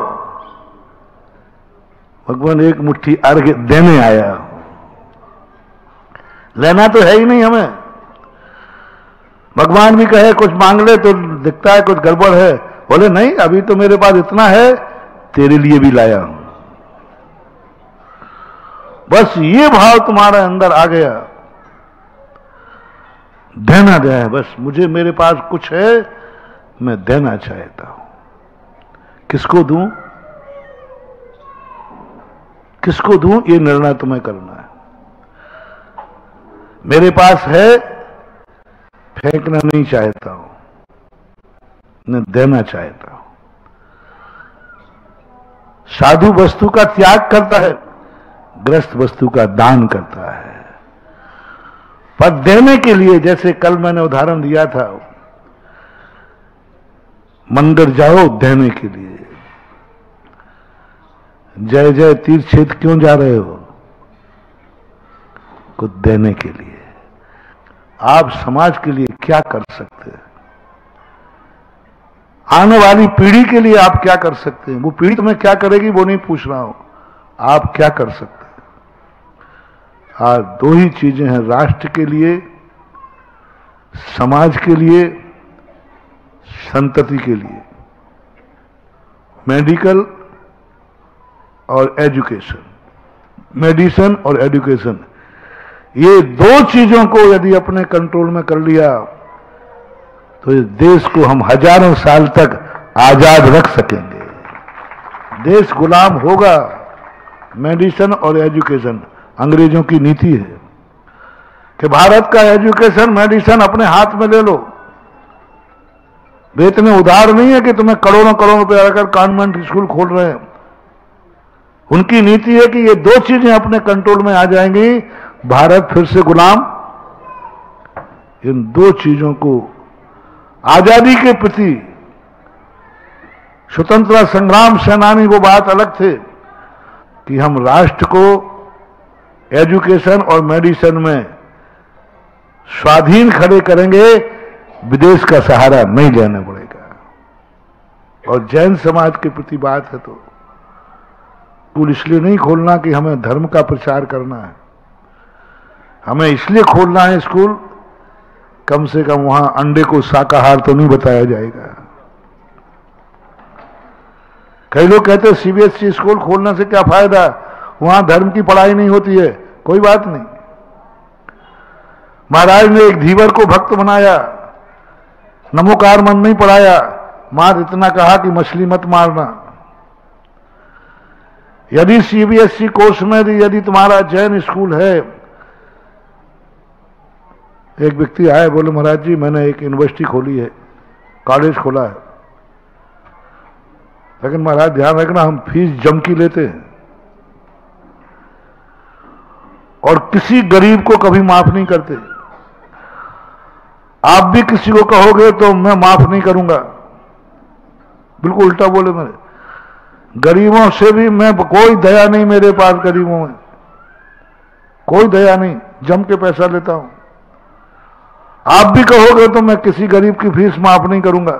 भगवान एक मुट्ठी अर्घ्य देने आया। लेना तो है ही नहीं हमें। भगवान भी कहे कुछ मांग ले तो दिखता है कुछ गड़बड़ है, बोले नहीं अभी तो मेरे पास इतना है, तेरे लिए भी लाया हूं। बस ये भाव तुम्हारे अंदर आ गया, देना है, बस मुझे मेरे पास कुछ है, मैं देना चाहता हूं। किसको दूं, किसको दूं, ये निर्णय तुम्हें करना है। मेरे पास है, फेंकना नहीं चाहता हूं, मैं देना चाहता हूं। साधु वस्तु का त्याग करता है, ग्रस्त वस्तु का दान करता है। पर देने के लिए, जैसे कल मैंने उदाहरण दिया था, मंदिर जाओ देने के लिए। जय जय तीर्थ क्षेत्र क्यों जा रहे हो? कुछ देने के लिए। आप समाज के लिए क्या कर सकते हैं? आने वाली पीढ़ी के लिए आप क्या कर सकते हैं? वो पीढ़ी तुम्हें क्या करेगी वो नहीं पूछ रहा हूं, आप क्या कर सकते हैं? आज दो ही चीजें हैं, राष्ट्र के लिए, समाज के लिए, संतति के लिए, मेडिकल और एजुकेशन, मेडिसिन और एजुकेशन। ये दो चीजों को यदि अपने कंट्रोल में कर लिया तो इस देश को हम हजारों साल तक आजाद रख सकेंगे। देश गुलाम होगा। मेडिसिन और एजुकेशन अंग्रेजों की नीति है कि भारत का एजुकेशन मेडिसिन अपने हाथ में ले लो। वे इतने उदार नहीं है कि तुम्हें करोड़ों करोड़ रुपए लगाकर कॉन्वेंट स्कूल खोल रहे हैं। उनकी नीति है कि ये दो चीजें अपने कंट्रोल में आ जाएंगी, भारत फिर से गुलाम। इन दो चीजों को, आजादी के प्रति स्वतंत्रता संग्राम सेनानी वो बात अलग थे कि हम राष्ट्र को एजुकेशन और मेडिसिन में स्वाधीन खड़े करेंगे, विदेश का सहारा नहीं लेना पड़ेगा। और जैन समाज के प्रति बात है तो स्कूल इसलिए नहीं खोलना कि हमें धर्म का प्रचार करना है, हमें इसलिए खोलना है स्कूल कम से कम वहां अंडे को शाकाहार तो नहीं बताया जाएगा। कई लोग कहते हैं सीबीएसई स्कूल खोलने से क्या फायदा, वहां धर्म की पढ़ाई नहीं होती है। कोई बात नहीं, महाराज ने एक धीवर को भक्त बनाया, नमोकार मन नहीं पढ़ाया, मार इतना कहा कि मछली मत मारना। यदि सीबीएसई कोर्स में यदि तुम्हारा जैन स्कूल है, एक व्यक्ति आए बोले महाराज जी मैंने एक यूनिवर्सिटी खोली है, कॉलेज खोला है, लेकिन महाराज ध्यान रखना हम फीस जम की लेते हैं और किसी गरीब को कभी माफ नहीं करते। आप भी किसी को कहोगे तो मैं माफ नहीं करूंगा, बिल्कुल उल्टा बोले मेरे। गरीबों से भी मैं, कोई दया नहीं मेरे पास, गरीबों में कोई दया नहीं, जम के पैसा लेता हूं। आप भी कहोगे तो मैं किसी गरीब की फीस माफ नहीं करूंगा।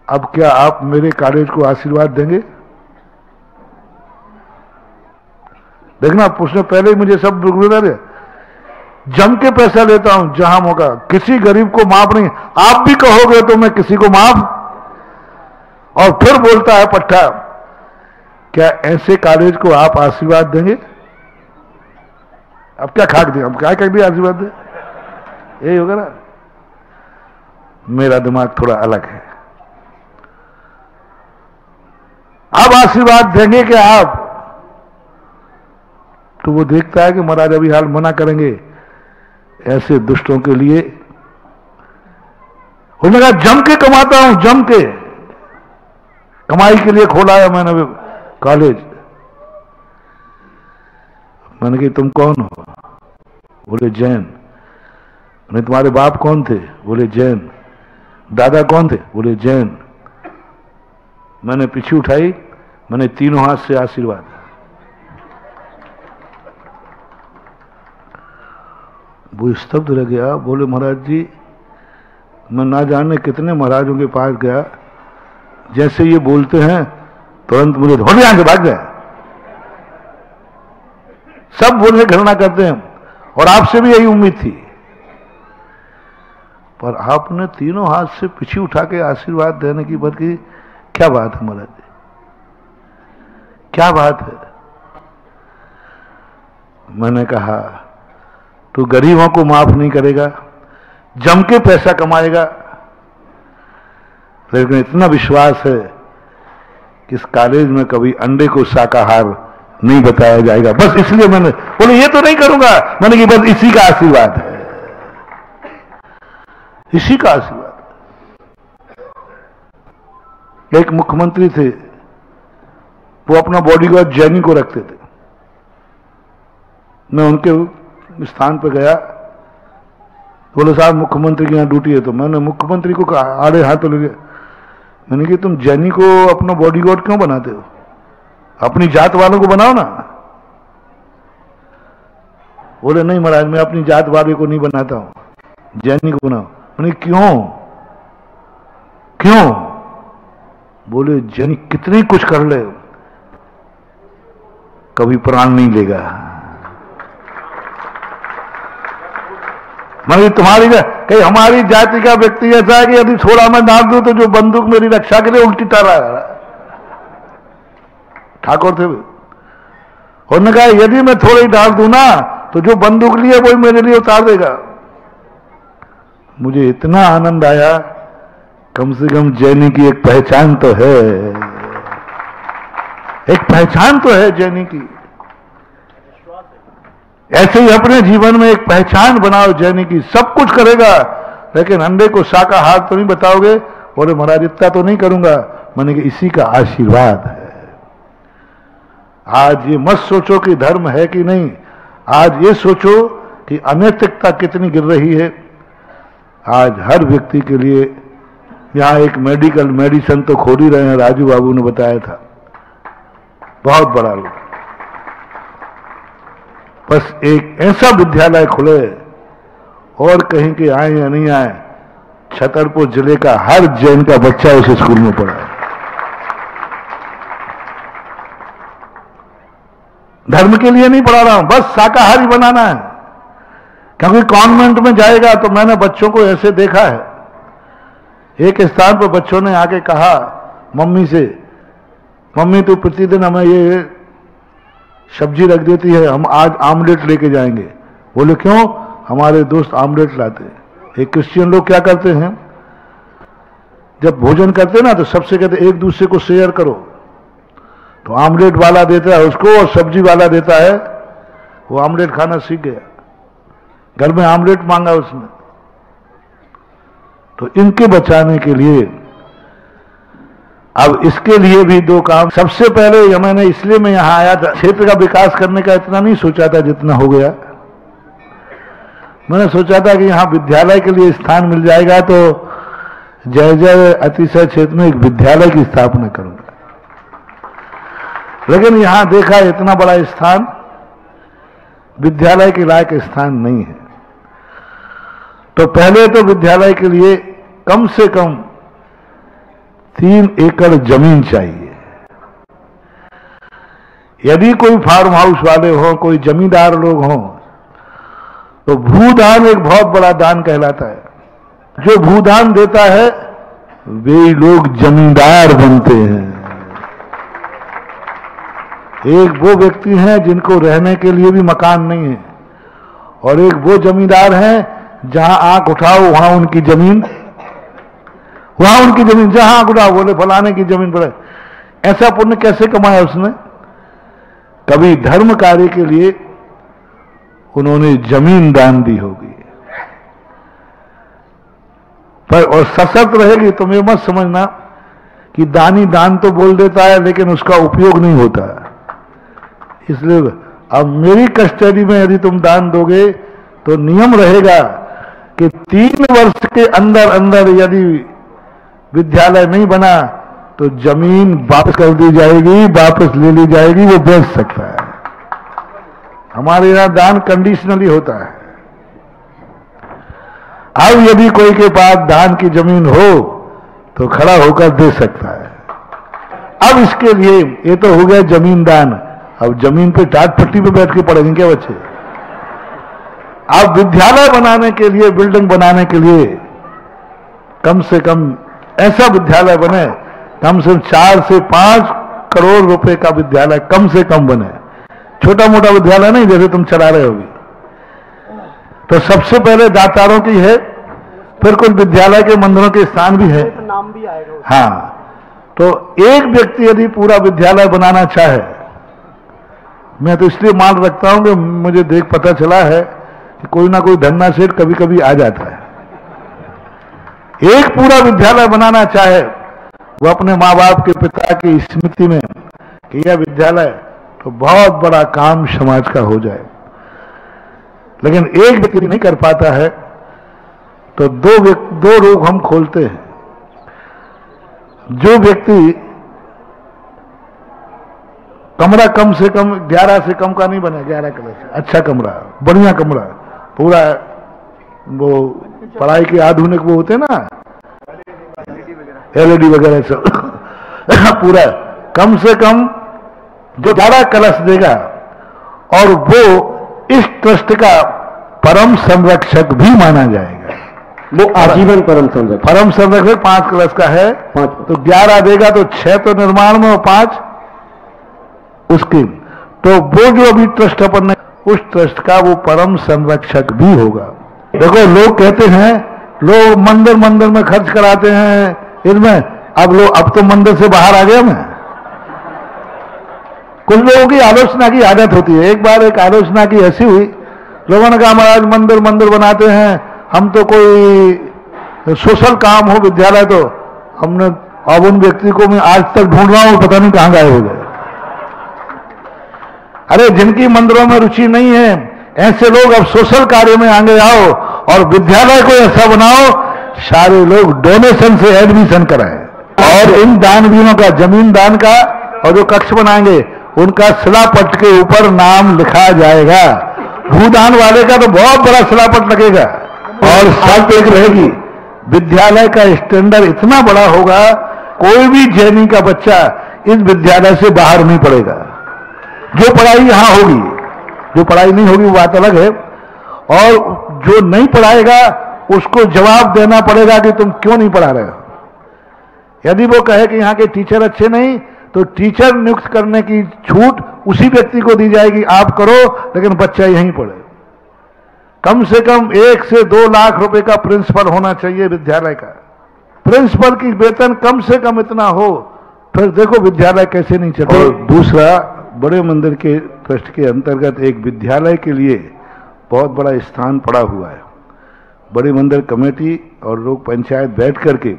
अब क्या आप मेरे कॉलेज को आशीर्वाद देंगे? देखना, उसने पहले ही मुझे सब बुलबुला, जम के पैसा लेता हूं जहां मौका, किसी गरीब को माफ नहीं। आप भी कहोगे तो मैं किसी को माफ। और फिर बोलता है पट्टा, क्या ऐसे कॉलेज को आप आशीर्वाद देंगे? अब क्या खाक दिया, अब क्या कर दिया आशीर्वाद दे, यही होगा ना। मेरा दिमाग थोड़ा अलग है। अब आशीर्वाद देंगे क्या आप? तो वो देखता है कि महाराज अभी हाल मना करेंगे ऐसे दुष्टों के लिए। उन्होंने कहा जम के कमाता हूं, जम के कमाई के लिए खोला है मैंने कॉलेज। मैंने कहा तुम कौन हो? बोले जैन। मैंने तुम्हारे बाप कौन थे? बोले जैन। दादा कौन थे? बोले जैन। मैंने पीछे उठाई, मैंने तीनों हाथ से आशीर्वाद। वो स्तब्ध रह गया, बोले महाराज जी मैं ना जाने कितने महाराजों के पास गया, जैसे ये बोलते हैं तुरंत मुझे धोने आके भाग गया। सब बोलने घृणा करते हैं और आपसे भी यही उम्मीद थी, पर आपने तीनों हाथ से पीछे उठा के आशीर्वाद देने की बात की। क्या बात है महाराज जी, क्या बात है? मैंने कहा तू गरीबों को माफ नहीं करेगा, जम के पैसा कमाएगा, लेकिन इतना विश्वास है कि इस कॉलेज में कभी अंडे को शाकाहार नहीं बताया जाएगा, बस इसलिए मैंने बोले ये तो नहीं करूंगा। मैंने कि बस इसी का आशीर्वाद है, इसी का आशीर्वाद। एक मुख्यमंत्री थे, वो अपना बॉडीगार्ड जैनी को रखते थे। मैं उनके स्थान पर गया, बोले साहब मुख्यमंत्री की यहां ड्यूटी है। तो मैंने मुख्यमंत्री को आड़े हाथ ले लिया। मैंने कहा तुम जैनी को अपना बॉडीगार्ड क्यों बनाते हो? अपनी जात वालों को बनाओ ना। बोले नहीं महाराज मैं अपनी जात वाले को नहीं बनाता हूं, जैनी को बनाओ। मैंने क्यों क्यों? बोले जैनी कितनी कुछ कर ले, कभी प्राण नहीं लेगा। मैं तुम्हारी कहीं हमारी जाति का व्यक्ति ऐसा है कि यदि थोड़ा मैं डाल दूं तो जो बंदूक मेरी रक्षा के लिए उल्टी टारा है। ठाकुर थे उन्होंने कहा यदि मैं थोड़ी डाल दूं ना तो जो बंदूक लिए वही मेरे लिए उतार देगा। मुझे इतना आनंद आया, कम से कम जैनी की एक पहचान तो है, एक पहचान तो है जैनी की। ऐसे ही अपने जीवन में एक पहचान बनाओ जैनी की। सब कुछ करेगा लेकिन अंडे को शाकाहार तो नहीं बताओगे। बोले महाराज इतना तो नहीं करूंगा। मैंने कहा इसी का आशीर्वाद है। आज ये मत सोचो कि धर्म है कि नहीं, आज ये सोचो कि अनैतिकता कितनी गिर रही है। आज हर व्यक्ति के लिए यहां एक मेडिसिन तो खोल ही रहे हैं, राजू बाबू ने बताया था, बहुत बड़ा लोग। बस एक ऐसा विद्यालय खुले और कहीं के आए या नहीं आए, छतरपुर जिले का हर जैन का बच्चा उस स्कूल में पढ़ा है। धर्म के लिए नहीं पढ़ा रहा हूं, बस शाकाहारी बनाना है। क्योंकि कॉन्वेंट में जाएगा तो मैंने बच्चों को ऐसे देखा है, एक स्थान पर बच्चों ने आके कहा मम्मी से, मम्मी तू प्रतिदिन हमें ये सब्जी रख देती है, हम आज आमलेट लेके जाएंगे। बोले क्यों? हमारे दोस्त आमलेट लाते हैं। एक क्रिश्चियन लोग क्या करते हैं, जब भोजन करते हैं ना तो सबसे कहते एक दूसरे को शेयर करो। तो आमलेट वाला देता है उसको और सब्जी वाला देता है, वो आमलेट खाना सीख गया, घर में आमलेट मांगा उसने। तो इनके बचाने के लिए अब इसके लिए भी दो काम। सबसे पहले मैंने इसलिए मैं यहां आया था, क्षेत्र का विकास करने का इतना नहीं सोचा था जितना हो गया। मैंने सोचा था कि यहां विद्यालय के लिए स्थान मिल जाएगा तो जय जय अतिशय क्षेत्र में एक विद्यालय की स्थापना करूंगा। लेकिन यहां देखा इतना बड़ा स्थान विद्यालय के लायक स्थान नहीं है। तो पहले तो विद्यालय के लिए कम से कम 3 एकड़ जमीन चाहिए। यदि कोई फार्म हाउस वाले हो, कोई जमींदार लोग हों, तो भूदान एक बहुत बड़ा दान कहलाता है। जो भूदान देता है वे लोग जमींदार बनते हैं। एक वो व्यक्ति हैं जिनको रहने के लिए भी मकान नहीं है, और एक वो जमींदार हैं जहां आंख उठाओ वहां उनकी जमीन, वहां उनकी जमीन, जहां आंख उठाओ बोले फलाने की जमीन पर है। ऐसा पुण्य कैसे कमाया उसने? कभी धर्म कार्य के लिए उन्होंने जमीन दान दी होगी। पर और सशर्त रहेगी, तुम ये मत समझना कि दानी दान तो बोल देता है लेकिन उसका उपयोग नहीं होता। इसलिए अब मेरी कस्टडी में यदि तुम दान दोगे तो नियम रहेगा कि 3 वर्ष के अंदर अंदर यदि विद्यालय नहीं बना तो जमीन वापस कर दी जाएगी, वापस ले ली जाएगी, वो बेच सकता है। हमारे यहां दान कंडीशनली होता है। अब यदि कोई के पास दान की जमीन हो तो खड़ा होकर दे सकता है। अब इसके लिए ये तो हो गया जमीन दान। अब जमीन पे टाट पट्टी पे बैठ के पढ़ेंगे क्या बच्चे? अब विद्यालय बनाने के लिए, बिल्डिंग बनाने के लिए कम से कम ऐसा विद्यालय बने, कम से कम 4 से 5 करोड़ रुपए का विद्यालय कम से कम बने। छोटा मोटा विद्यालय नहीं जैसे तुम चला रहे होगी। तो सबसे पहले दातारों की है, फिर कुछ विद्यालय के मंदिरों के स्थान भी है, नाम भी आएगा। हाँ, तो एक व्यक्ति यदि पूरा विद्यालय बनाना चाहे, मैं तो इसलिए मान रखता हूं कि मुझे देख पता चला है कि कोई ना कोई धन्ना सेठ कभी कभी आ जाता है। एक पूरा विद्यालय बनाना चाहे, वो अपने माँ बाप के पिता की स्मृति में कि यह विद्यालय, तो बहुत बड़ा काम समाज का हो जाए। लेकिन एक व्यक्ति नहीं कर पाता है तो दो रोग हम खोलते हैं। जो व्यक्ति कमरा कम से कम 11 से कम का नहीं बना, 11 कलर से अच्छा कमरा, बढ़िया कमरा, पूरा वो पढ़ाई के आधुनिक वो होते ना LED वगैरह सब पूरा कम से कम जो 11 कलश देगा, और वो इस ट्रस्ट का परम संरक्षक भी माना जाएगा। वो आजीवन परम संरक्षक 5 कलश का है, तो 11 देगा तो 6 तो निर्माण में और 5 उसके। तो वो जो अभी ट्रस्ट अपन ने, उस ट्रस्ट का वो परम संरक्षक भी होगा। देखो लोग कहते हैं लोग मंदिर में खर्च कराते हैं इनमें, अब तो मंदिर से बाहर आ गया मैं। कुछ लोगों की आलोचना की आदत होती है। एक बार एक आलोचना की ऐसी हुई, लोगों ने कहा महाराज मंदिर बनाते हैं, हम तो कोई सोशल काम हो विद्यालय, तो हमने, अब उन व्यक्ति को मैं आज तक ढूंढ रहा हूं, पता नहीं कहां गए हो गए। अरे जिनकी मंदिरों में रुचि नहीं है, ऐसे लोग अब सोशल कार्य में आगे आओ और विद्यालय को ऐसा बनाओ सारे लोग डोनेशन से एडमिशन कराएं, और इन दानवीरों का, जमीन दान का, और जो कक्ष बनाएंगे उनका शिलापट के ऊपर नाम लिखा जाएगा। भूदान वाले का तो बहुत बड़ा शिलापट लगेगा, और शर्त एक रहेगी, विद्यालय का स्टैंडर्ड इतना बड़ा होगा कोई भी जैनी का बच्चा इस विद्यालय से बाहर नहीं पड़ेगा। जो पढ़ाई यहां होगी, जो पढ़ाई नहीं होगी वो बात अलग है, और जो नहीं पढ़ाएगा उसको जवाब देना पड़ेगा कि तुम क्यों नहीं पढ़ा रहे हो। यदि वो कहे कि यहाँ के टीचर अच्छे नहीं, तो टीचर नियुक्त करने की छूट उसी व्यक्ति को दी जाएगी, आप करो लेकिन बच्चा यहीं पढ़े। कम से कम 1 से 2 लाख रुपए का प्रिंसिपल होना चाहिए विद्यालय का। प्रिंसिपल की वेतन कम से कम इतना हो, फिर देखो विद्यालय कैसे नहीं चलता। और दूसरा, बड़े मंदिर के ट्रस्ट के अंतर्गत एक विद्यालय के लिए बहुत बड़ा स्थान पड़ा हुआ है। बड़े मंदिर कमेटी और लोग पंचायत बैठ करके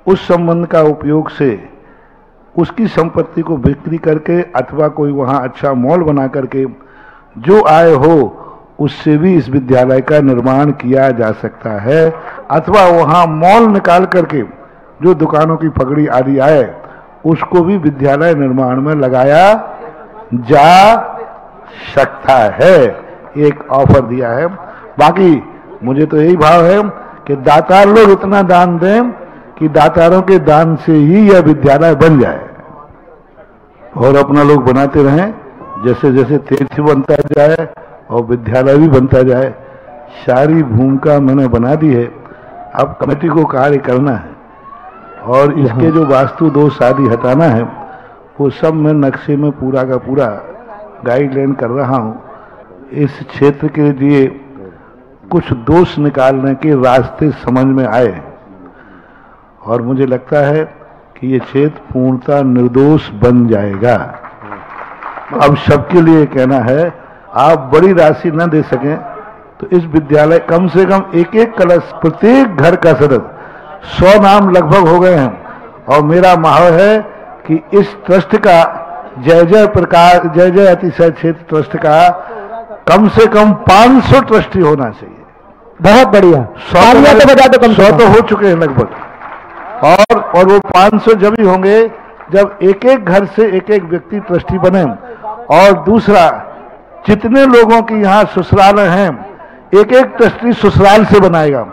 उस संबंध का उपयोग से उसकी संपत्ति को बिक्री करके अथवा कोई वहां अच्छा मॉल बना करके जो आय हो उससे भी इस विद्यालय का निर्माण किया जा सकता है, अथवा वहां मॉल निकाल करके जो दुकानों की पगड़ी आदि आए उसको भी विद्यालय निर्माण में लगाया जा सकता है। एक ऑफर दिया है। बाकी मुझे तो यही भाव है कि दातार लोग इतना दान दें कि दातारों के दान से ही यह विद्यालय बन जाए, और अपना लोग बनाते रहें, जैसे जैसे तीर्थ बनता जाए और विद्यालय भी बनता जाए। सारी भूमिका मैंने बना दी है, अब कमेटी को कार्य करना है, और इसके जो वास्तु दोष आदि हटाना है वो सब मैं नक्शे में पूरा का पूरा गाइडलाइन कर रहा हूँ। इस क्षेत्र के लिए कुछ दोष निकालने के रास्ते समझ में आए, और मुझे लगता है कि ये क्षेत्र पूर्णतः निर्दोष बन जाएगा। अब सबके लिए कहना है, आप बड़ी राशि न दे सकें तो इस विद्यालय कम से कम एक एक कलश प्रत्येक घर का सदस्य 100 नाम लगभग हो गए हैं, और मेरा माहौल है कि इस ट्रस्ट का जय जय अतिशय क्षेत्र ट्रस्ट का कम से कम 500 ट्रस्टी होना चाहिए। बहुत बढ़िया। 100 तो हो चुके हैं लगभग, और वो 500 जब ही होंगे जब एक एक घर से एक एक व्यक्ति ट्रस्टी बने। और दूसरा, जितने लोगों की यहाँ ससुराल हैं एक एक ट्रस्टी ससुराल से बनाएगा,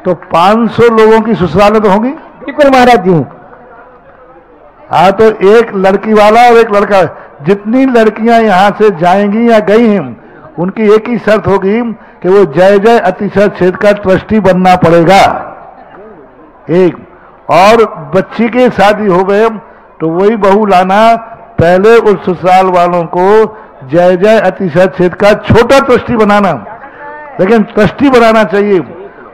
तो 500 लोगों की ससुरालें तो होंगी। बिल्कुल महाराज जी। हाँ, तो एक लड़की वाला और एक लड़का, जितनी लड़कियां यहाँ से जाएंगी या गई हैं उनकी एक ही शर्त होगी कि वो जय जय अतिशय क्षेत्र का ट्रस्टी बनना पड़ेगा। एक, और बच्ची के शादी हो गए तो वही बहू लाना, पहले उस ससुराल वालों को जय जय अतिशय क्षेत्र का छोटा ट्रस्टी बनाना, लेकिन ट्रस्टी बनाना चाहिए।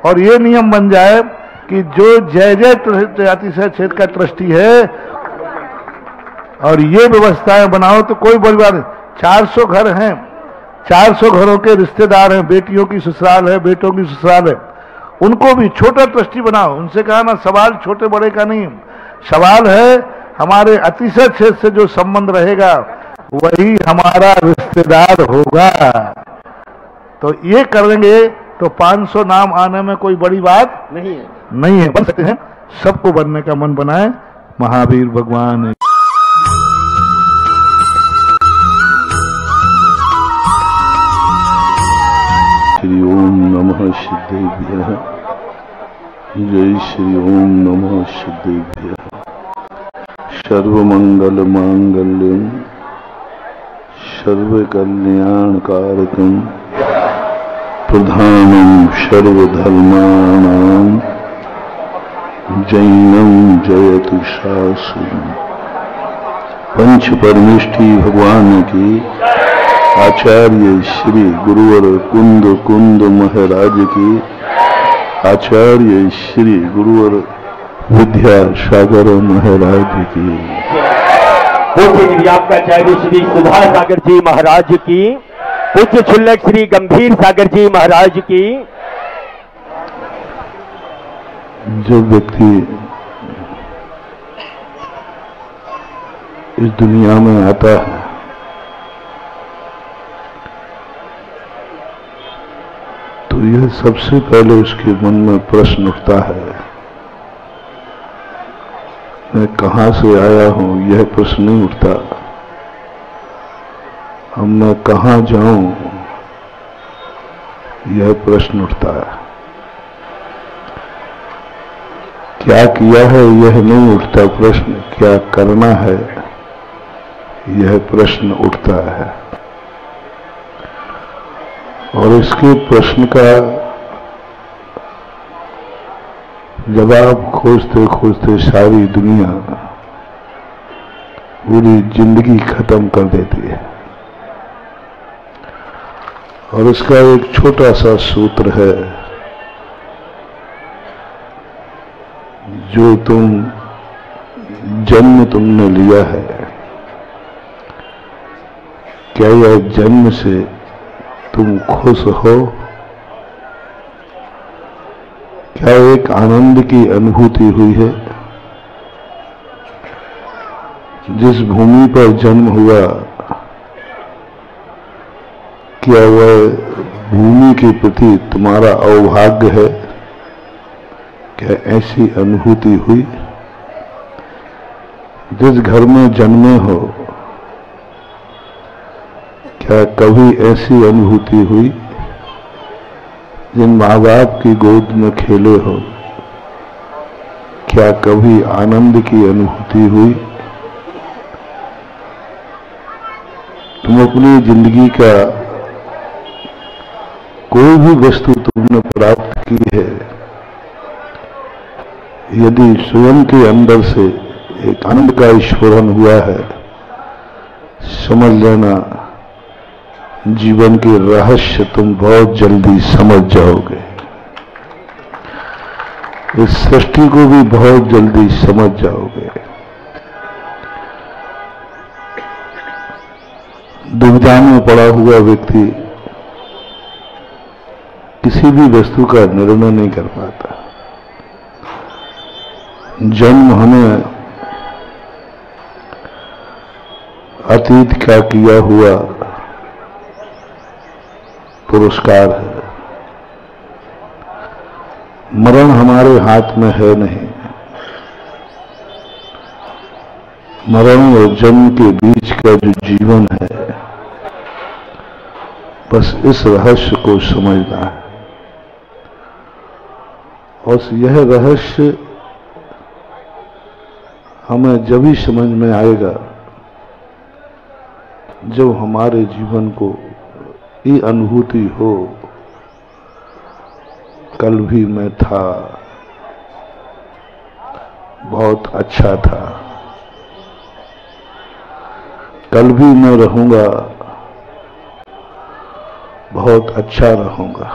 और ये नियम बन जाए कि जो जय जय अतिशय क्षेत्र का ट्रस्टी है, और ये व्यवस्थाएं बनाओ तो कोई बड़ी बात नहीं। 400 घर हैं, 400 घरों के रिश्तेदार हैं, बेटियों की ससुराल है, बेटों की ससुराल है, उनको भी छोटा ट्रस्टी बनाओ। उनसे कहा ना, सवाल छोटे बड़े का नहीं, सवाल है हमारे अतिशय क्षेत्र से जो संबंध रहेगा वही हमारा रिश्तेदार होगा। तो ये करेंगे तो 500 नाम आने में कोई बड़ी बात नहीं है। बन सकते हैं, सबको बनने का मन बनाए। महावीर भगवान श्री ओम नमः सिद्धेभ्यः। जय श्री ओम नमः सिद्धेभ्यः। सर्वमंगल मांगल्यम सर्वकल्याणकारकम प्रधानम सर्वधर्माणां जैनम जयतु शासनम। पंच परमेष्ठी भगवान की आचार्य श्री गुरुवर कुंद महाराज की, आचार्य श्री गुरुवर विद्यासागर महाराज की, पूज्य गिरिजाचार्य श्री सुधा सागर जी महाराज की, पूज्य क्षुल्लक श्री गंभीर सागर जी महाराज की। जब व्यक्ति इस दुनिया में आता है तो यह सबसे पहले उसके मन में प्रश्न उठता है, मैं कहां से आया हूं, यह प्रश्न नहीं उठता। अब मैं कहां जाऊं, यह प्रश्न उठता है। क्या किया है यह नहीं उठता प्रश्न, क्या करना है यह प्रश्न उठता है और इसके प्रश्न का जवाब खोजते खोजते सारी दुनिया पूरी जिंदगी खत्म कर देती है। और इसका एक छोटा सा सूत्र है, जो जन्म तुमने लिया है, क्या यह जन्म से तुम खुश हो? क्या एक आनंद की अनुभूति हुई है? जिस भूमि पर जन्म हुआ, क्या वह भूमि के प्रति तुम्हारा अवभाग्य है? क्या ऐसी अनुभूति हुई? जिस घर में जन्मे हो, क्या कभी ऐसी अनुभूति हुई? जिन माँ बाप की गोद में खेले हो, क्या कभी आनंद की अनुभूति हुई? तुम अपनी जिंदगी का कोई भी वस्तु तुमने प्राप्त की है, यदि स्वयं के अंदर से एक आनंद का स्फुरण हुआ है, समझ लेना जीवन के रहस्य तुम बहुत जल्दी समझ जाओगे। इस सृष्टि को भी बहुत जल्दी समझ जाओगे। दुविधा में पड़ा हुआ व्यक्ति किसी भी वस्तु का निर्णय नहीं कर पाता। जन्म हमें अतीत का किया हुआ पुरस्कार है। मरण हमारे हाथ में है नहीं। मरण और जन्म के बीच का जो जीवन है, बस इस रहस्य को समझना है। और यह रहस्य हमें जब ही समझ में आएगा जब हमारे जीवन को ये अनुभूति हो, कल भी मैं था, बहुत अच्छा था, कल भी मैं रहूंगा, बहुत अच्छा रहूंगा।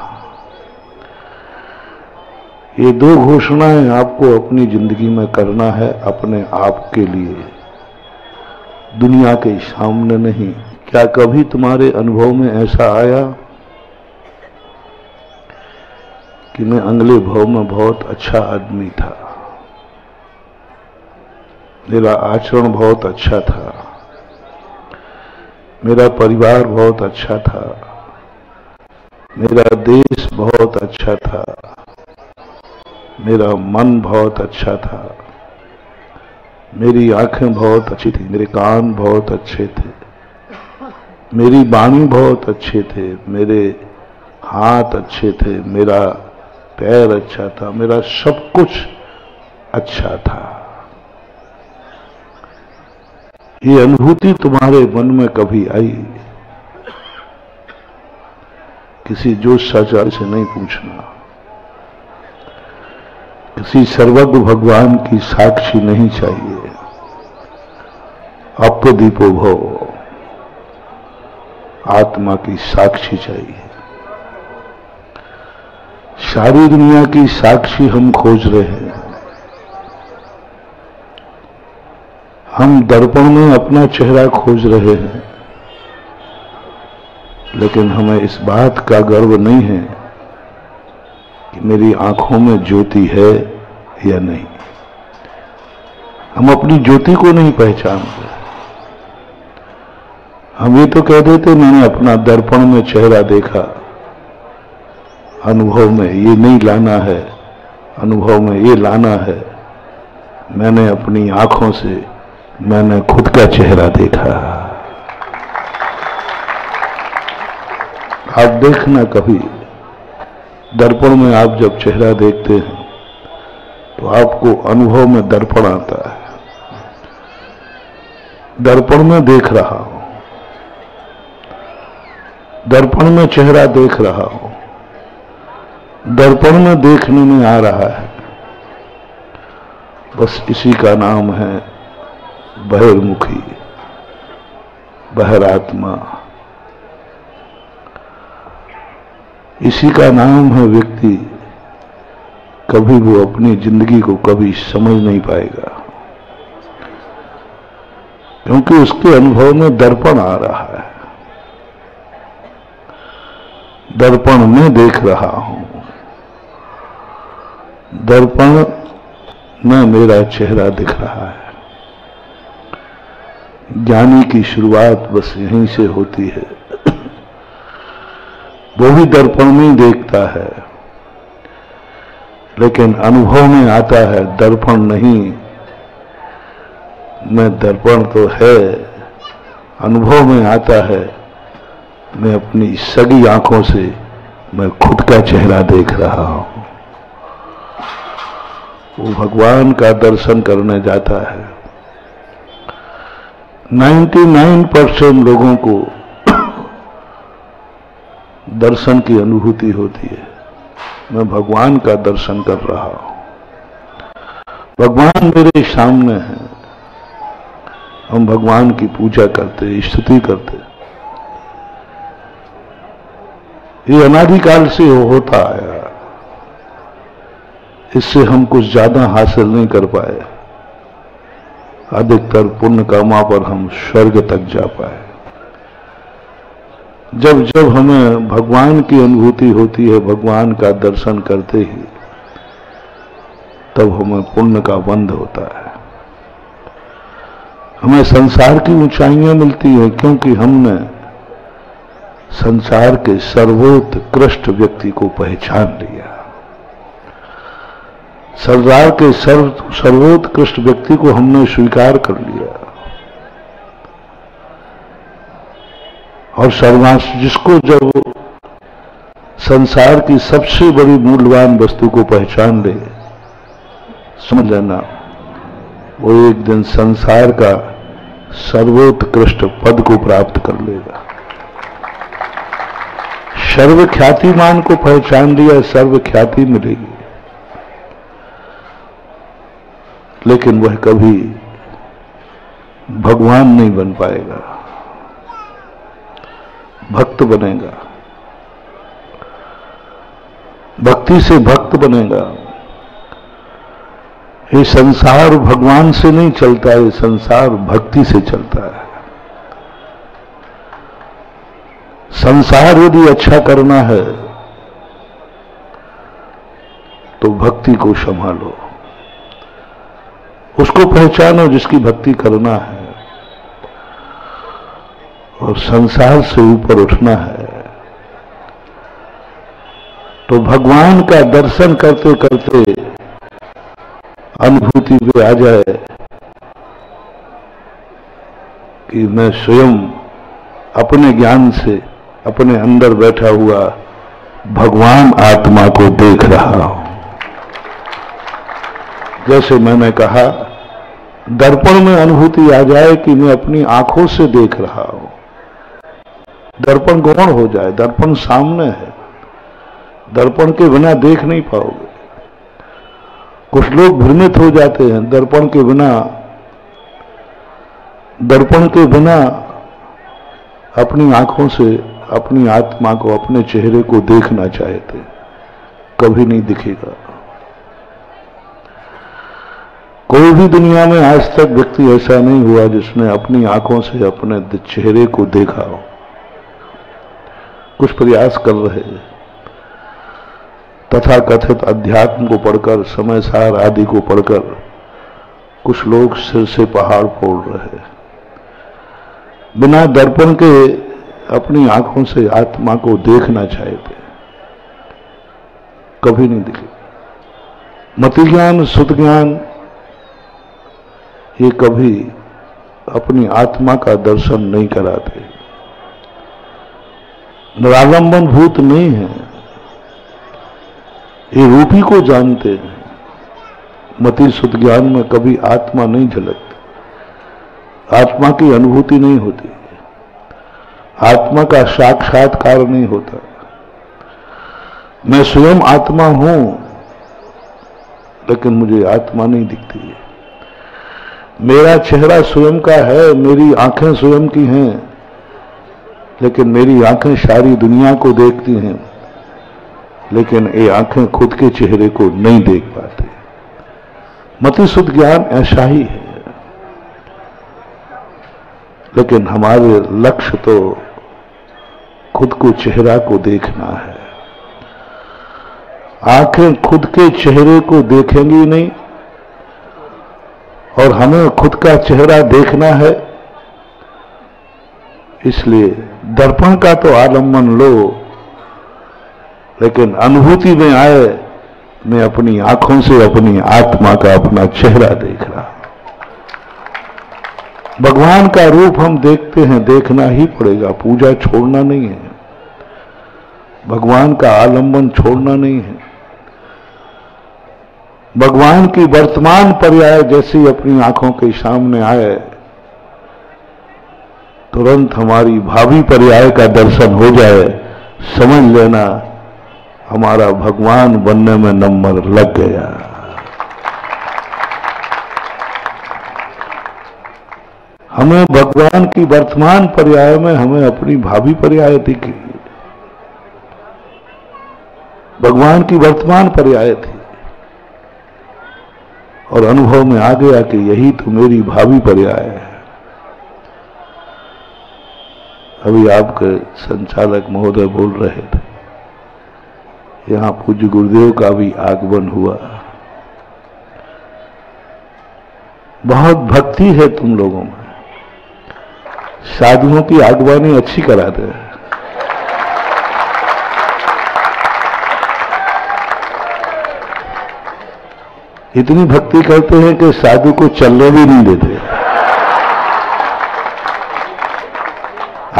ये दो घोषणाएं आपको अपनी जिंदगी में करना है, अपने आप के लिए, दुनिया के सामने नहीं। क्या कभी तुम्हारे अनुभव में ऐसा आया कि मैं अगले भाव में बहुत अच्छा आदमी था, मेरा आचरण बहुत अच्छा था, मेरा परिवार बहुत अच्छा था, मेरा देश बहुत अच्छा था, मेरा मन बहुत अच्छा था, मेरी आंखें बहुत अच्छी थी, मेरे कान बहुत अच्छे थे, मेरी वाणी बहुत अच्छे थे, मेरे हाथ अच्छे थे, मेरा पैर अच्छा था, मेरा सब कुछ अच्छा था। ये अनुभूति तुम्हारे मन में कभी आई? किसी ज्योतिषाचार्य से नहीं पूछना, किसी सर्वज्ञ भगवान की साक्षी नहीं चाहिए। अपदीपो भव, आत्मा की साक्षी चाहिए। सारी दुनिया की साक्षी हम खोज रहे हैं। हम दर्पण में अपना चेहरा खोज रहे हैं, लेकिन हमें इस बात का गर्व नहीं है कि मेरी आंखों में ज्योति है या नहीं। हम अपनी ज्योति को नहीं पहचानते। हम ये तो कह देते मैंने अपना दर्पण में चेहरा देखा, अनुभव में ये नहीं लाना है, अनुभव में ये लाना है। मैंने अपनी आंखों से मैंने खुद का चेहरा देखा। आप देखना, कभी दर्पण में आप जब चेहरा देखते हैं तो आपको अनुभव में दर्पण आता है। दर्पण में देख रहा हूं, दर्पण में चेहरा देख रहा हूं, दर्पण में देखने में आ रहा है, बस इसी का नाम है बहिर्मुखी, बहिरात्मा। इसी का नाम है व्यक्ति। कभी वो अपनी जिंदगी को कभी समझ नहीं पाएगा, क्योंकि उसके अनुभव में दर्पण आ रहा है। दर्पण में देख रहा हूं, दर्पण में मेरा चेहरा दिख रहा है। ज्ञानी की शुरुआत बस यहीं से होती है। वो भी दर्पण में ही देखता है, लेकिन अनुभव में आता है दर्पण नहीं, मैं दर्पण तो है। अनुभव में आता है मैं अपनी सगी आंखों से मैं खुद का चेहरा देख रहा हूं। वो भगवान का दर्शन करने जाता है। 99% लोगों को दर्शन की अनुभूति होती है। मैं भगवान का दर्शन कर रहा हूं, भगवान मेरे सामने है। हम भगवान की पूजा करते, स्तुति करते। ये अनादिकाल से होता आया। इससे हम कुछ ज्यादा हासिल नहीं कर पाए। अधिकतर पुण्य कर्मा पर हम स्वर्ग तक जा पाए। जब जब हमें भगवान की अनुभूति होती है, भगवान का दर्शन करते ही, तब हमें पुण्य का बंध होता है। हमें संसार की ऊंचाइयां मिलती हैं, क्योंकि हमने संसार के सर्वोत्कृष्ट व्यक्ति को पहचान लिया। संसार के सर्वोत्कृष्ट व्यक्ति को हमने स्वीकार कर लिया। और सर्वांश जिसको जब संसार की सबसे बड़ी मूल्यवान वस्तु को पहचान ले, समझ लेना वो एक दिन संसार का सर्वोत्कृष्ट पद को प्राप्त कर लेगा। सर्वख्यातिमान को पहचान लिया, सर्वख्याति मिलेगी, लेकिन वह कभी भगवान नहीं बन पाएगा, भक्त बनेगा। भक्ति से भक्त बनेगा। ये संसार भगवान से नहीं चलता, ये संसार भक्ति से चलता है। संसार यदि अच्छा करना है तो भक्ति को संभालो, उसको पहचानो जिसकी भक्ति करना है। और संसार से ऊपर उठना है तो भगवान का दर्शन करते करते अनुभूति पे आ जाए कि मैं स्वयं अपने ज्ञान से अपने अंदर बैठा हुआ भगवान आत्मा को देख रहा हूं। जैसे मैंने कहा, दर्पण में अनुभूति आ जाए कि मैं अपनी आंखों से देख रहा हूं। दर्पण गौण हो जाए, दर्पण सामने है, दर्पण के बिना देख नहीं पाओगे। कुछ लोग भ्रमित हो जाते हैं, दर्पण के बिना अपनी आंखों से अपनी आत्मा को, अपने चेहरे को देखना चाहते, कभी नहीं दिखेगा। कोई भी दुनिया में आज तक व्यक्ति ऐसा नहीं हुआ जिसने अपनी आंखों से अपने चेहरे को देखा हो। कुछ प्रयास कर रहे हैं, तथा कथित अध्यात्म को पढ़कर, समय सार आदि को पढ़कर कुछ लोग सिर से पहाड़ फोड़ रहे हैं। बिना दर्पण के अपनी आंखों से आत्मा को देखना चाहते, कभी नहीं दिखे। मति ज्ञान, सुत ज्ञान, ये कभी अपनी आत्मा का दर्शन नहीं कराते। निरालंबन भूत नहीं है, ये रूपी को जानते हैं। मति सुत ज्ञान में कभी आत्मा नहीं झलकती। आत्मा की अनुभूति नहीं होती, आत्मा का साक्षात्कार नहीं होता। मैं स्वयं आत्मा हूं, लेकिन मुझे आत्मा नहीं दिखती है। मेरा चेहरा स्वयं का है, मेरी आंखें स्वयं की हैं, लेकिन मेरी आंखें सारी दुनिया को देखती हैं, लेकिन ये आंखें खुद के चेहरे को नहीं देख पाते। मतिशुद्ध ज्ञान ऐसा ही है, लेकिन हमारे लक्ष्य तो खुद को चेहरा को देखना है। आंखें खुद के चेहरे को देखेंगी नहीं, और हमें खुद का चेहरा देखना है। इसलिए दर्पण का तो आलम्बन लो, लेकिन अनुभूति में आए मैं अपनी आंखों से अपनी आत्मा का अपना चेहरा देख रहा। भगवान का रूप हम देखते हैं, देखना ही पड़ेगा, पूजा छोड़ना नहीं है, भगवान का आलंबन छोड़ना नहीं है। भगवान की वर्तमान पर्याय जैसी अपनी आंखों के सामने आए, तुरंत हमारी भावी पर्याय का दर्शन हो जाए, समझ लेना हमारा भगवान बनने में नंबर लग गया। हमें भगवान की वर्तमान पर्याय में हमें अपनी भावी पर्याय दिखी। भगवान की वर्तमान पर्याय थी, और अनुभव में आ गया कि यही तो मेरी भावी पर्याय है। अभी आपके संचालक महोदय बोल रहे थे, यहां पूज्य गुरुदेव का भी आगमन हुआ। बहुत भक्ति है तुम लोगों में, साधुओं की आगवानी अच्छी कराते हैं। इतनी भक्ति करते हैं कि साधु को चलने भी नहीं देते।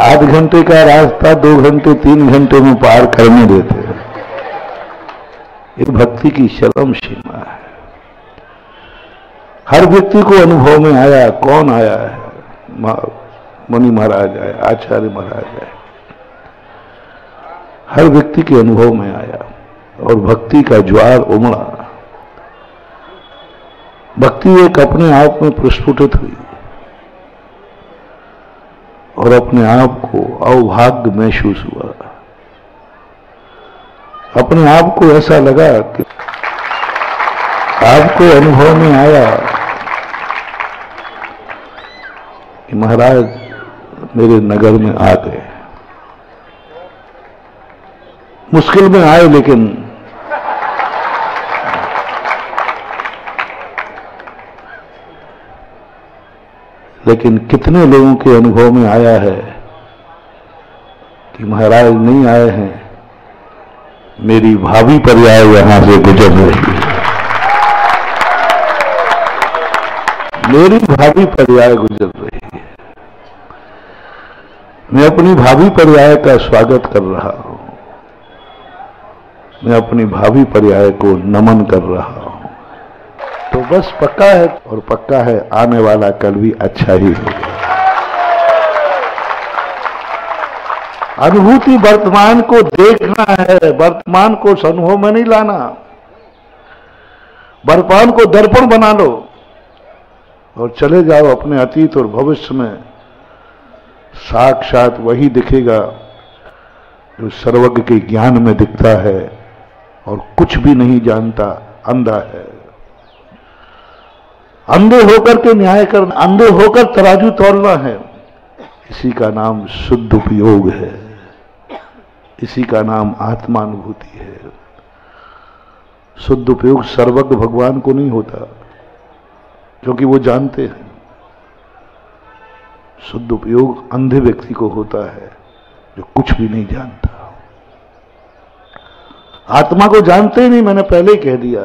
आध घंटे का रास्ता 2 घंटे 3 घंटे में पार करने देते हैं। ये भक्ति की चरम सीमा है। हर व्यक्ति को अनुभव में आया। कौन आया है? मुनि महाराज आए, आचार्य महाराज आए, हर व्यक्ति के अनुभव में आया और भक्ति का ज्वार उमड़ा। भक्ति एक अपने आप में प्रस्फुटित हुई और अपने आप को अभाग्य महसूस हुआ। अपने आप को ऐसा लगा कि आपको अनुभव में आया कि महाराज मेरे नगर में आ गए। मुश्किल में आए, लेकिन कितने लोगों के अनुभव में आया है कि महाराज नहीं आए हैं, मेरी भावी पर्याय यहां से गुजर रही है, मेरी भावी पर्याय गुजर रही है। मैं अपनी भावी पर्याय का स्वागत कर रहा हूं, मैं अपनी भावी पर्याय को नमन कर रहा हूं। तो बस पक्का है, और पक्का है आने वाला कल भी अच्छा ही होगा। अनुभूति वर्तमान को देखना है, वर्तमान को अनुभव में नहीं लाना। वर्तमान को दर्पण बना लो और चले जाओ अपने अतीत और भविष्य में। साक्षात वही दिखेगा जो सर्वज्ञ के ज्ञान में दिखता है और कुछ भी नहीं जानता, अंधा है। अंधे होकर के न्याय करना, अंधे होकर तराजू तोलना है, इसी का नाम शुद्ध उपयोग है, इसी का नाम आत्मानुभूति है। शुद्ध उपयोग सर्वज्ञ भगवान को नहीं होता, क्योंकि वो जानते हैं। शुद्ध उपयोग अंधे व्यक्ति को होता है जो कुछ भी नहीं जानता, आत्मा को जानते ही नहीं। मैंने पहले ही कह दिया,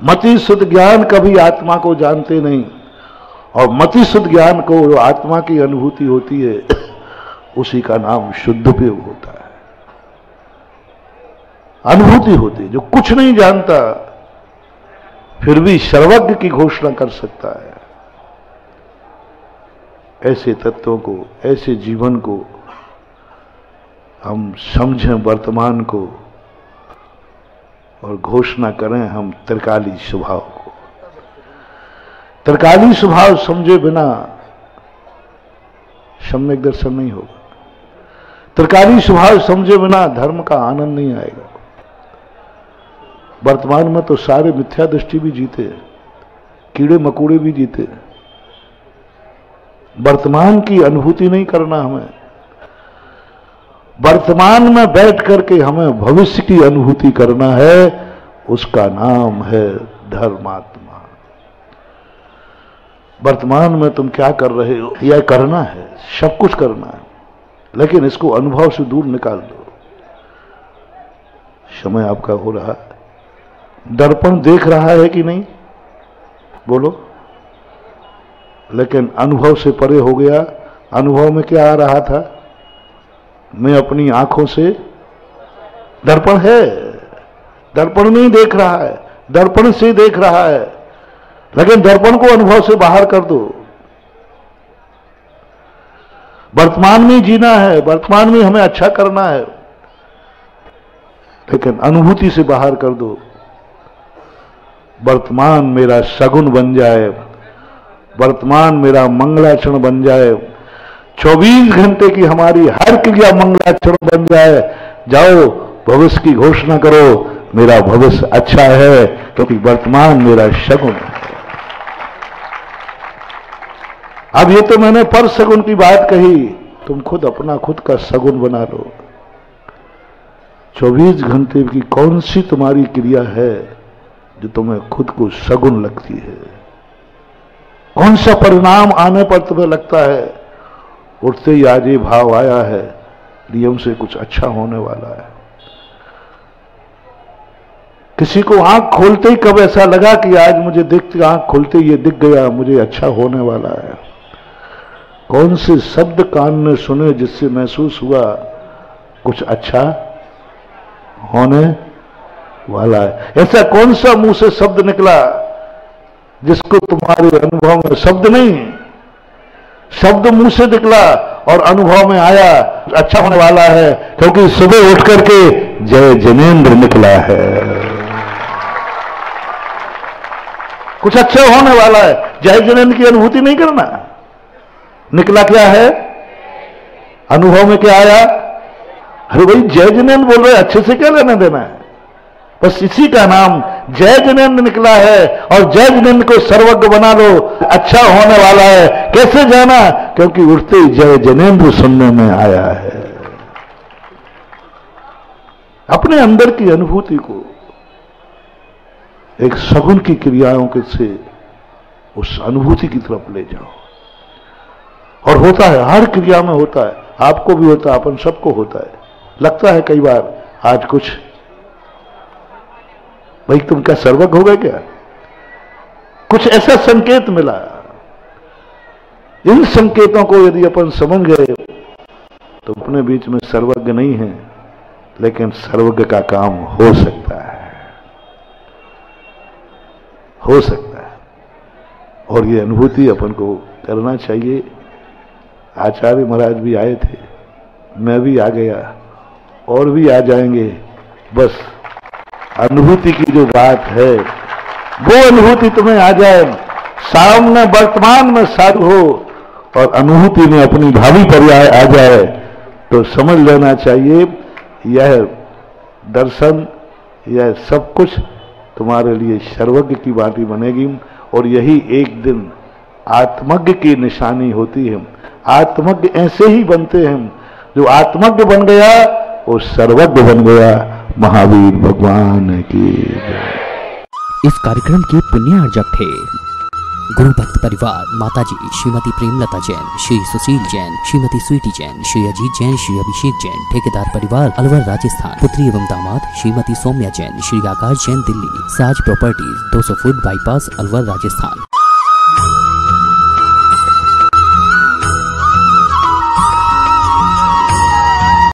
मति शुद्ध ज्ञान कभी आत्मा को जानते नहीं, और मति शुद्ध ज्ञान को जो आत्मा की अनुभूति होती है उसी का नाम शुद्ध उपयोग होता है। अनुभूति होती है, जो कुछ नहीं जानता फिर भी सर्वज्ञ की घोषणा कर सकता है। ऐसे तत्वों को, ऐसे जीवन को हम समझें वर्तमान को और घोषणा करें हम त्रिकाली स्वभाव को। त्रिकाली स्वभाव समझे बिना सम्यक दर्शन नहीं होगा। त्रिकाली स्वभाव समझे बिना धर्म का आनंद नहीं आएगा। वर्तमान में तो सारे मिथ्या दृष्टि भी जीते, कीड़े मकोड़े भी जीते। वर्तमान की अनुभूति नहीं करना हमें, वर्तमान में बैठ करके हमें भविष्य की अनुभूति करना है। उसका नाम है धर्मात्मा। वर्तमान में तुम क्या कर रहे हो यह करना है, सब कुछ करना है, लेकिन इसको अनुभव से दूर निकाल दो। समय आपका हो रहा है, दर्पण देख रहा है कि नहीं बोलो, लेकिन अनुभव से परे हो गया। अनुभव में क्या आ रहा था? मैं अपनी आंखों से, दर्पण है, दर्पण नहीं देख रहा है, दर्पण से देख रहा है, लेकिन दर्पण को अनुभव से बाहर कर दो। वर्तमान में जीना है, वर्तमान में हमें अच्छा करना है, लेकिन अनुभूति से बाहर कर दो। वर्तमान मेरा सगुन बन जाए, वर्तमान मेरा मंगलाचरण बन जाए, 24 घंटे की हमारी हर क्रिया मंगलाचरण बन जाए। जाओ भविष्य की घोषणा करो, मेरा भविष्य अच्छा है क्योंकि वर्तमान मेरा सगुन है। अब ये तो मैंने पर सगुन की बात कही, तुम खुद अपना खुद का सगुन बना लो। 24 घंटे की कौन सी तुम्हारी क्रिया है जो तुम्हें खुद को सगुन लगती है? कौन सा परिणाम आने पर तुम्हें लगता है उठते ही आज ये भाव आया है, नियम से कुछ अच्छा होने वाला है? किसी को आंख खोलते ही कब ऐसा लगा कि आज मुझे दिखते, आंख खोलते ही ये दिख गया, मुझे अच्छा होने वाला है? कौन से शब्द कान ने सुने जिससे महसूस हुआ कुछ अच्छा होने वाला है? ऐसा कौन सा मुंह से शब्द निकला जिसको तुम्हारे अनुभव में, शब्द नहीं, शब्द मुंह से निकला और अनुभव में आया अच्छा होने वाला है, क्योंकि सुबह उठ करके जय जिनेंद्र निकला है, कुछ अच्छा होने वाला है। जय जिनेंद्र की अनुभूति नहीं करना, निकला क्या है? अनुभव में क्या आया? अरे भाई जय जिनेंद्र बोल रहे, अच्छे से क्या लेना देना है? बस इसी का नाम जय जिनेंद्र निकला है, और जय जिनेंद्र को सर्वज्ञ बना लो, अच्छा होने वाला है। कैसे जाना? क्योंकि उठते ही जय जिनेंद्र सुनने में आया है। अपने अंदर की अनुभूति को एक सगुन की क्रियाओं के से उस अनुभूति की तरफ ले जाओ। और होता है, हर क्रिया में होता है, आपको भी होता है, अपन सबको होता है। लगता है कई बार आज कुछ, भाई तुम क्या सर्वज्ञ हो गए क्या? कुछ ऐसा संकेत मिला। इन संकेतों को यदि अपन समझ गए तो अपने बीच में सर्वज्ञ नहीं है, लेकिन सर्वज्ञ का काम हो सकता है, हो सकता है। और ये अनुभूति अपन को करना चाहिए। आचार्य महाराज भी आए थे, मैं भी आ गया, और भी आ जाएंगे। बस अनुभूति की जो बात है वो अनुभूति तुम्हें आ जाए, सामने वर्तमान में साधु हो और अनुभूति में अपनी भावी पर्याय आ जाए, तो समझ लेना चाहिए यह दर्शन, यह सब कुछ तुम्हारे लिए सर्वज्ञ की बातें बनेगी। और यही एक दिन आत्मज्ञ की निशानी होती है। आत्मज्ञ ऐसे ही बनते हैं, जो आत्मज्ञ बन गया वो सर्वज्ञ बन गया। महावीर भगवान की जय। इस कार्यक्रम के पुण्यार्जक थे गुरु भक्त परिवार माताजी श्रीमती प्रेमलता जैन, श्री सुशील जैन, श्रीमती स्वीटी जैन, श्री अजीत जैन, श्री अभिषेक जैन। ठेकेदार परिवार अलवर राजस्थान। पुत्री एवं दामाद श्रीमती सौम्या जैन, श्री आकाश जैन दिल्ली। साज properties 200 foot bypass Alwar Rajasthan.